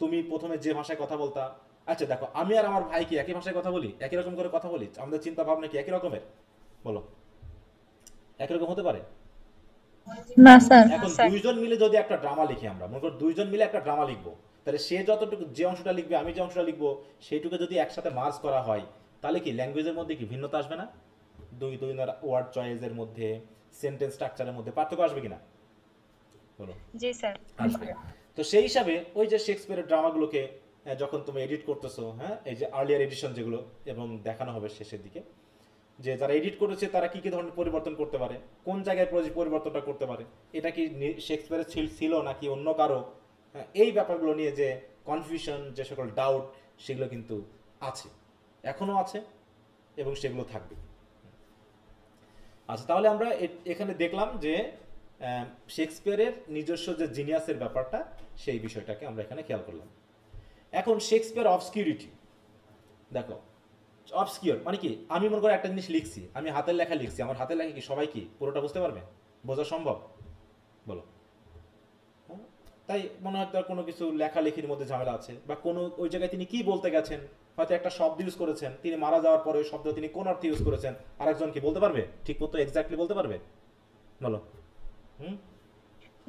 তুমি প্রথমে যে ভাষায় কথা বলতা, আচ্ছা দেখো, আমি আর আমার ভাই কি একই ভাষায় কথা বলি, একই রকম করে কথা বলি, আমাদের চিন্তা ভাবনা কি একই রকমের? বলো, একই রকম হতে পারে? না স্যার। এখন দুইজন মিলে যদি একটা ড্রামা লিখি, আমরা মনে করি দুইজন মিলে একটা ড্রামা লিখবো, তাহলে সে যতটুকু যে অংশটা লিখবে, আমি যে অংশটা লিখবো, সেইটুকু যদি একসাথে মার্জ করা হয় তাহলে কি ল্যাঙ্গুয়েজের মধ্যে কি ভিন্নতা আসবে না? দুই ওয়ার্ড চয়েসের মধ্যে, সেন্টেন্স স্ট্রাকচারের মধ্যে পার্থক্য আসবে কিনা? বলো। জি স্যার। আসবে। তো সেই হিসাবে ওই যে শেক্সপিয়ারের ড্রামাগুলোকে যখন তুমি এডিট করতেছো, হ্যাঁ, এই যে আর্লিয়ার এডিশন যেগুলো এবং দেখানো হবে শেষের দিকে, যে যারা এডিট করেছে তারা কি কি ধরনের পরিবর্তন করতে পারে, কোন জায়গায় পরিবর্তনটা করতে পারে, এটা কি শেক্সপিয়ারের ছিল নাকি অন্য কারো, এই ব্যাপারগুলো নিয়ে যে কনফিউশন, যে সকল ডাউট, সেগুলো কিন্তু আছে, এখনো আছে এবং সেগুলো থাকবে। আচ্ছা, তাহলে আমরা এখানে দেখলাম যে শেক্সপিয়ারের নিজস্ব যে জিনিয়াসের ব্যাপারটা, সেই বিষয়টাকে আমরা এখানে খেয়াল করলাম। এখন শেক্সপিয়ার অবস্কিউরিটি দেখো। অবস্কিউর মানে কি? আমি মনে করি একটা জিনিস লিখছি, আমি হাতের লেখা লিখছি, আমার হাতের লেখা কি সবাই কি পুরোটা বুঝতে পারবে? বোঝা সম্ভব? বলো। তাই মনে হয় তার কোনো কিছু লেখালেখির মধ্যে ঝামেলা আছে, বা কোনো ওই জায়গায় তিনি কি বলতে গেছেন, হয়তো একটা শব্দ ইউজ করেছেন, তিনি মারা যাওয়ার পরে ওই শব্দ তিনি কোন অর্থে ইউজ করেছেন, আরেকজন কি বলতে পারবে? ঠিক মতো এক্স্যাক্টলি বলতে পারবে? বলো।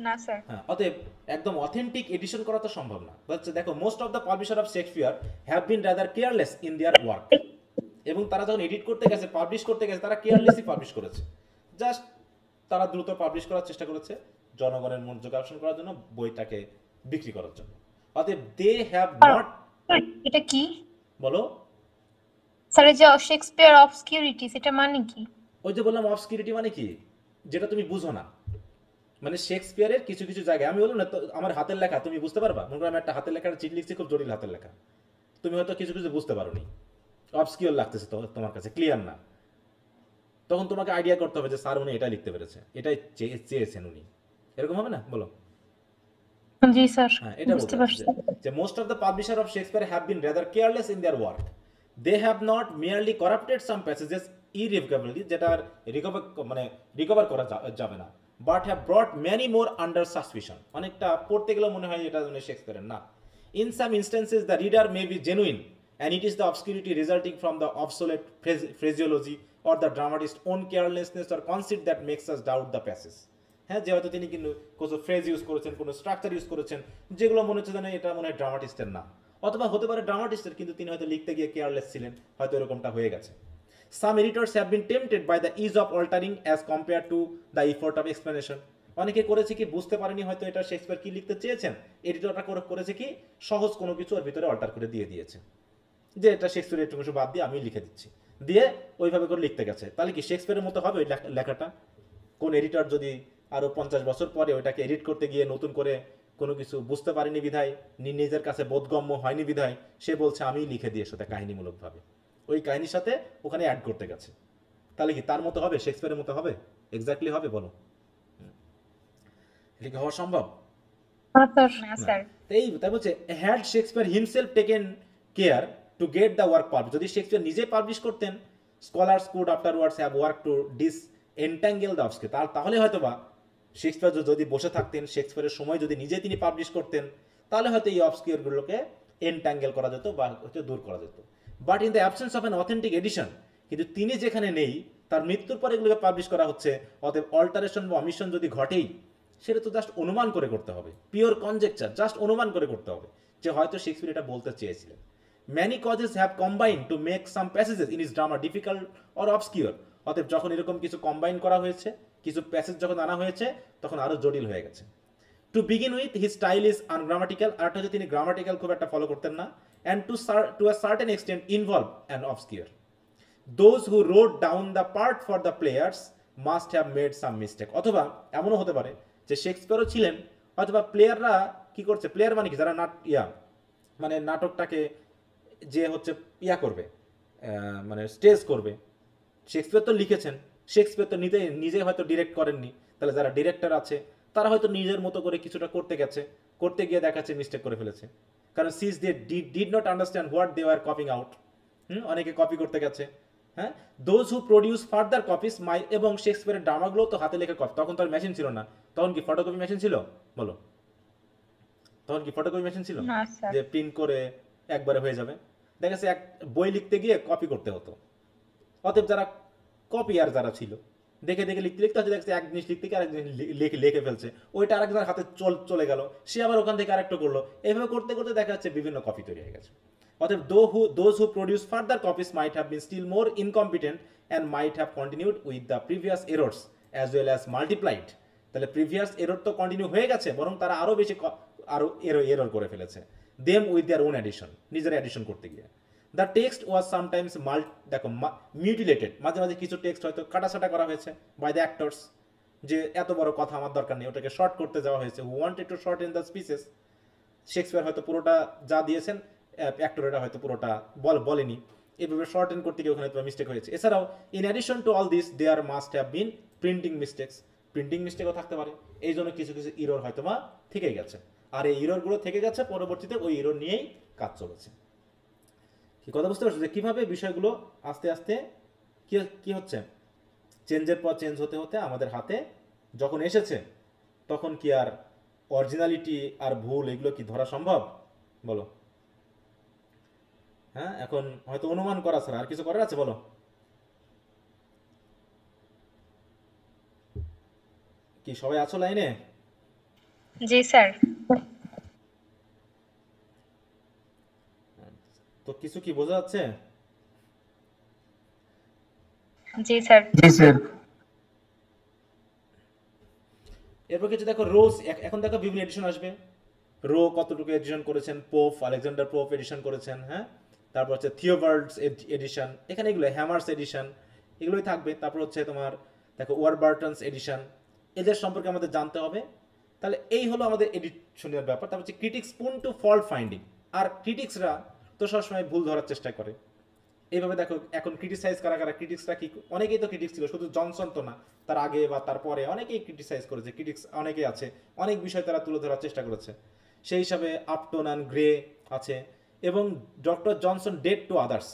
না স্যার। হ্যাঁ, অতএব একদম অথেন্টিক এডিশন করা তো সম্ভব না। দেখো, most of the publisher of Shakespeare have been rather careless in their work. এবং তারা যখন এডিট করতে গেছে, পাবলিশ করতে গেছে, তারা কেয়ারলেসই পাবলিশ করেছে। জাস্ট তারা দ্রুত পাবলিশ করার চেষ্টা করেছে জনগণের মনোযোগ আকর্ষণ করার জন্য, বইটাকে বিক্রি করার জন্য। অতএব দে হ্যাভ নট। এটা কি বলো স্যার, যে শেক্সপিয়ার অবস্কিউরিটিস এটা মানে কি? ওই যে বললাম অবস্কিউরিটি মানে কি, যেটা তুমি বুঝো না। মানে শেক্সপিয়ারের কিছু কিছু জায়গায়, আমি বললাম না তো, আমার হাতের লেখা তুমি বুঝতে পারবা। মনে করো আমি একটা হাতের লেখার চিঠি লিখছি, খুব জটিল হাতের লেখা, তুমি হয়তো কিছু কিছু বুঝতে পারোনি, অবস্কিউর লাগতেছে তো তোমার কাছে, ক্লিয়ার না। তখন তোমাকে আইডিয়া করতে হবে যে স্যার উনি এটা লিখতে পেরেছে, এটাই চেয়েছেন উনি, এরকম হবে না? বলো। জি স্যার, হ্যাঁ, এটা বুঝতে বলতে পারছি। যে most of the publisher of Shakespeare have been rather careless in their work. They have not merely corrupted some passages irrevocably, যেটা রিকভার করা যাবে না, but have brought many more under suspicion. অনেকটা পড়তে গেলে মনে হয় এটা শেক্সপিয়ারের না। In some instances the reader may be genuine and it is the obscurity resulting from the obsolete phraseology or the dramatist's own carelessness or conceit that makes us doubt the passage. হ্যাঁ, যে হয়তো তিনি কিন্তু কোনো phrase use করেছেন, কোনো structure use করেছেন, যেগুলো মনে হচ্ছে যেন এটা মনে হয় ড্রামাটিস্টের না, অথবা হতে পারে ড্রামাটিস্টের, কিন্তু তিনি হয়তো লিখতে গিয়ে কেয়ারলেস ছিলেন, হয়তো এরকমটা হয়ে গেছে। Some editors have been tempted by the ease of altering as compared to the effort of explanation. অনেকে করেছে কি, বুঝতে পারেনি হয়তো এটা শেক্সপিয়ার কি লিখতে চেয়েছেন, এডিটরটা করেছে কি সহজ কোনো কিছু ওর ভিতরে অল্টার করে দিয়ে দিয়েছে, যে এটা শেক্সপিয়ার একটু কিছু বাদ দিয়ে আমি লিখে দিচ্ছি, দিয়ে ওইভাবে করে লিখতে গেছে। তাহলে কি শেক্সপিয়ারের মতো হবে ওই লেখাটা? কোন এডিটর যদি আরো 50 বছর পরে ওইটাকে এডিট করতে গিয়ে নতুন করে কোনো কিছু বুঝতে পারেনি বিধায়, নিজের কাছে বোধগম্য হয়নি বিধায় সে বলছে আমি লিখে দিয়ে সেটা কাহিনীমূলকভাবে ওই কাহিনীর সাথে ওখানে অ্যাড করতে গেছে, তাহলে কি তার মতো হবে, শেক্সপিয়ারের মতো হবে? এক্স্যাক্টলি হবে? বলো, এটা কি হওয়া সম্ভব? না স্যার। তাই বলছে, had Shakespeare himself taken care to get the work publish, যদি শেক্সপিয়ার নিজে পাবলিশ করতেন, scholars could afterwards have work to entangle the obscure, তাহলে হয়তো বা শেক্সপিয়ার যদি বসে থাকতেন, শেক্সপিয়ারের সময় যদি নিজে তিনি পাবলিশ করতেন, তাহলে হয়তো এই অবস্কিউরগুলোকে এনট্যাঙ্গেল করা যেত বা হচ্ছে দূর করা যেত। But in the absence of an authentic edition, কিন্তু তিনি যেখানে নেই, তার মৃত্যুর পর এগুলোকে পাবলিশ করা হচ্ছে, অতএব অল্টারেশন বা অমিশন যদি ঘটেই, সেটা তো জাস্ট অনুমান করে করতে হবে, পিওর কনজেকচার, জাস্ট অনুমান করে করতে হবে যে হয়তো শেক্সপিয়ার এটা বলতে চেয়েছিলেন। Many causes have combined to make some passages in his drama difficult or obscure, অতএব যখন এরকম কিছু কম্বাইন করা হয়েছে, কিছু প্যাসেজ যখন আনা হয়েছে, তখন আরো জটিল হয়ে গেছে। To begin with his style is ungrammatical, আর হচ্ছে তিনি গ্রামাটিক্যাল খুব একটা ফলো করতেন না, and to a certain extent involve and obscure. Those who wrote down the part for the players must have made some mistake, অথবা এমনও হতে পারে যে শেক্সপিয়ারও ছিলেন, অথবা প্লেয়াররা কি করছে, প্লেয়ার মানে কি, যারা মানে নাটকটাকে যে হচ্ছে করবে, মানে স্টেজ করবে, শেক্সপিয়ার তো লিখেছেন, শেক্সপিয়ার তো নিজে হয়তো ডিরেক্ট করেননি, তাহলে যারা ডিরেক্টর আছে তারা হয়তো নিজের মতো করে কিছুটা করতে গিয়ে দেখাচ্ছে মিস্টেক করে ফেলেছে, কারণ সিজ they did not understand what they are copying out. অনেকে কপি করতে গেছে। হ্যাঁ, those who produce further copies এবং শেক্সপিয়ারের ড্রামাগুলো তো হাতে লেখা কপি, তখন তো আর মেশিন ছিল না, তখন কি ফটোকপি মেশিন ছিল? বলো, তখন কি ফটোকপি মেশিন ছিল না স্যার। যে প্রিন্ট করে একবারে হয়ে যাবে? দেখা যাচ্ছে এক বই লিখতে গিয়ে কপি করতে হতো, অতএব যারা কপিয়ার যারা ছিল, দেখে লিখতে হচ্ছে, দেখছে এক জিনিস লিখতে গিয়ে আরেক জিনিস লিখে ফেলছে, ওইটা আরেকজনের হাতে চলে গেল, সে আবার ওখান থেকে আরেকটা করলো, এইভাবে করতে করতে দেখা যাচ্ছে বিভিন্ন কপি তৈরি হয়ে গেছে। অতএব those who produce further copies might have been still more incompetent and might have continued with the previous errors as well as multiplied. তাহলে প্রিভিয়াস এরর তো কন্টিনিউ হয়ে গেছে, বরং তারা আরো বেশি আরো এরর করে ফেলেছে, them with their own edition, নিজের এডিশন করতে গিয়ে। The text was sometimes mutilated, মাঝে মাঝে কিছু টেক্সট হয়তো কাটাছাটা করা হয়েছে বাই দ্য অ্যাক্টর্স, যে এত বড় কথা আমার দরকার নেই, ওটাকে শর্ট করতে যাওয়া হয়েছে, who wanted to shorten the speeches. Shakespeare হয়তো পুরোটা যা দিয়েছেন অ্যাক্টরেরা হয়তো পুরোটা বলেনি, এইভাবে শর্ট এন্ড করতে গিয়ে ওখানে মিস্টেক হয়েছে। এছাড়াও in addition to all this there must have been printing মিস্টেকও থাকতে পারে, এই জন্য কিছু ইরর হয়তো বা থেকেই গেছে, আর এই ইররগুলো থেকে গেছে, পরবর্তীতে ওই ইরর নিয়েই কাজ চলেছে। কি কথা বুঝতে পারছো যে কিভাবে বিষয়গুলো আস্তে আস্তে কি হচ্ছে, চেঞ্জের পর চেঞ্জ হতে হতে আমাদের হাতে যখন এসেছে, তখন কি আর অরিজিনালিটি আর ভুল এগুলো কি ধরা সম্ভব? বলো। হ্যাঁ, এখন হয়তো অনুমান করা ছাড়া আর কিছু করার আছে? বলো। কি সবাই আছো লাইনে? জি স্যার। তো কিছু কি বোঝা যাচ্ছে? জি স্যার। জি স্যার। এরপর কিছু দেখো, রোজ, এখন দেখো বিভিন্ন এডিশন আসবে, রো কতটুকু এডিশন করেছেন, পোপ আলেকজান্ডার পোপ এডিশন করেছেন, হ্যাঁ, তারপর হচ্ছে থিওবার্ডস এডিশন, এখানে এগুলো হ্যামার্স এডিশন, এগুলোই থাকবে। তারপর হচ্ছে তোমার দেখো ওয়ারবার্টনস এডিশন, এদের সম্পর্কে আমাদের জানতে হবে। তাহলে এই হলো আমাদের এডিশনের ব্যাপার। তারপর হচ্ছে ক্রিটিক্স পুন টু ফল্ট ফাইন্ডিং, আর ক্রিটিক্সরা তো সবসময় ভুল ধরার চেষ্টা করে। এইভাবে দেখো এখন ক্রিটিসাইজ কারা ক্রিটিক্সরা কি, অনেকেই তো ক্রিটিক্স ছিল, শুধু জনসন তো না, তার আগে বা তারপরে অনেকেই ক্রিটিসাইজ করেছে, ক্রিটিক্স অনেকেই আছে, অনেক বিষয় তারা তুলে ধরার চেষ্টা করেছে। সেই হিসাবে আপটন অ্যান্ড গ্রে আছে, এবং doctor Johnson dead to others.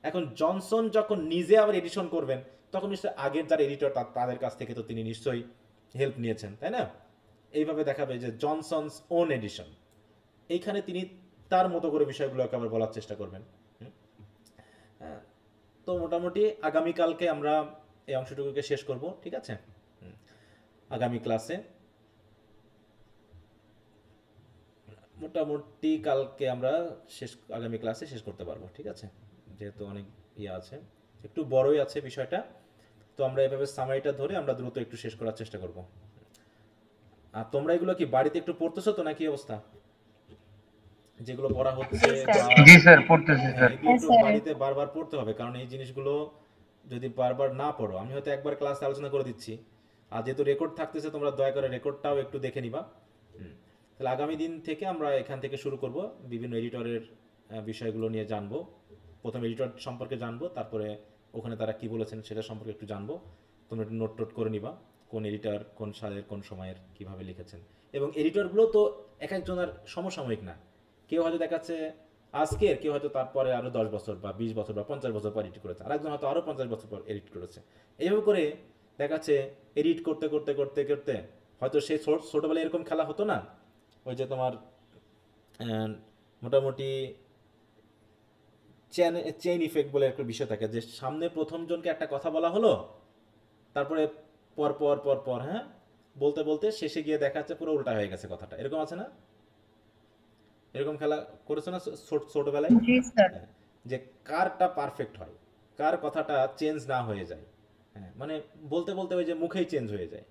এখন জনসন যখন নিজে আবার এডিশন করবেন, তখন নিশ্চয়ই আগের যারা এডিটর তাদের কাছ থেকে তো তিনি নিশ্চয়ই হেল্প নিয়েছেন, তাই না? এইভাবে দেখাবে যে জনসনস ওন এডিশন, এইখানে তিনি তার মতো করে বিষয়গুলোকে আবার বলার চেষ্টা করবেন। তো মোটামুটি আগামীকালকে আমরা এই অংশটুকুকে শেষ করব, ঠিক আছে? আগামী ক্লাসে। মোটামুটি কালকে আমরা আগামী ক্লাসে শেষ করতে পারবো, ঠিক আছে, যেহেতু অনেক আছে, একটু বড়ই আছে বিষয়টা। তো আমরা এভাবে সামারিটা ধরে আমরা দ্রুত একটু শেষ করার চেষ্টা করব। আর তোমরা এগুলো কি বাড়িতে একটু পড়তেছো তো নাকি অবস্থা? যেগুলো পড়া হচ্ছে জি স্যার পড়তেছি স্যার। এগুলো একটু বাড়িতে বারবার পড়তে হবে, কারণ এই জিনিসগুলো যদি বারবার না পড়ো, আমি হয়তো একবার ক্লাসে আলোচনা করে দিচ্ছি, আর যেহেতু রেকর্ড থাকতেছে তোমরা দয়া করে রেকর্ডটাও একটু দেখে নিবা। তাহলে আগামী দিন থেকে আমরা এখান থেকে শুরু করব, বিভিন্ন এডিটরের বিষয়গুলো নিয়ে জানবো। প্রথম এডিটর সম্পর্কে জানবো, তারপরে ওখানে তারা কি বলেছেন সেটা সম্পর্কে একটু জানবো। তোমরা একটু নোট টোট করে নিবা, কোন এডিটর কোন সালের কোন সময়ের কিভাবে লিখেছেন। এবং এডিটরগুলো তো এক একজনের সমসাময়িক না, কেউ হয়তো দেখাচ্ছে আজকের, কেউ হয়তো তারপরে আরও 10 বছর বা 20 বছর বা 50 বছর পর এডিট করেছে, আরেকজন হয়তো আরও 50 বছর পর এডিট করেছে। এইভাবে করে দেখাচ্ছে এডিট করতে করতে করতে করতে হয়তো সেই ছোটোবেলায় এরকম খেলা হতো না, ওই যে তোমার মোটামুটি চেইন ইফেক্ট বলে একটা বিষয় থাকে, যে সামনে প্রথম জনকে একটা কথা বলা হলো, তারপরে পর পর পর পর হ্যাঁ বলতে বলতে শেষে গিয়ে দেখা যাচ্ছে পুরো উল্টা হয়ে গেছে কথাটা, এরকম আছে না? এরকম খেলা করেছো না ছোটবেলায়? জি স্যার। হ্যাঁ, যে কারটা পারফেক্ট হয়, কার কথাটা চেঞ্জ না হয়ে যায়। হ্যাঁ, মানে বলতে বলতে ওই যে মুখেই চেঞ্জ হয়ে যায়,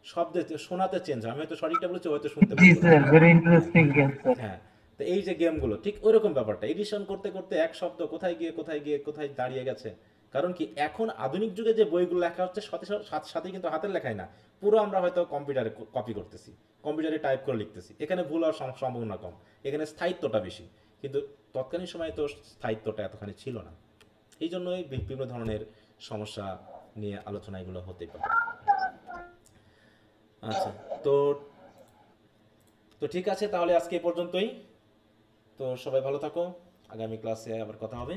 শব্দে শোনাতে চেঞ্জ হয়। আমি হয়তো সঠিকটা বলেছি, হয়তো শুনতে জি ভুল স্যার, বলেছি। Very interesting game sir. হ্যাঁ, তো এই যে গেমগুলো ঠিক ওইরকম ব্যাপারটা, এডিশন করতে করতে এক শব্দ কোথায় গিয়ে কোথায় গিয়ে কোথায় দাঁড়িয়ে গেছে। কারণ কি, এখন আধুনিক যুগে যে বইগুলো লেখা হচ্ছে সাথে সাথে সাথে কিন্তু হাতের লেখাই না, পুরো আমরা হয়তো কম্পিউটারে কপি করতেছি, কম্পিউটারে টাইপ করে লিখতেছি, এখানে ভুল হওয়ার সম্ভাবনা কম, এখানে স্থায়িত্বটা বেশি। কিন্তু তৎকালীন সময়ে তো স্থায়িত্বটা এতখানি ছিল না, এই জন্যই বিভিন্ন ধরনের সমস্যা নিয়ে আলোচনা এগুলো হতেই পারে। আচ্ছা, তো তো ঠিক আছে, তাহলে আজকে এ পর্যন্তই। তো সবাই ভালো থাকো, আগামী ক্লাসে আবার কথা হবে।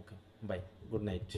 ওকে, বাই, গুড নাইট।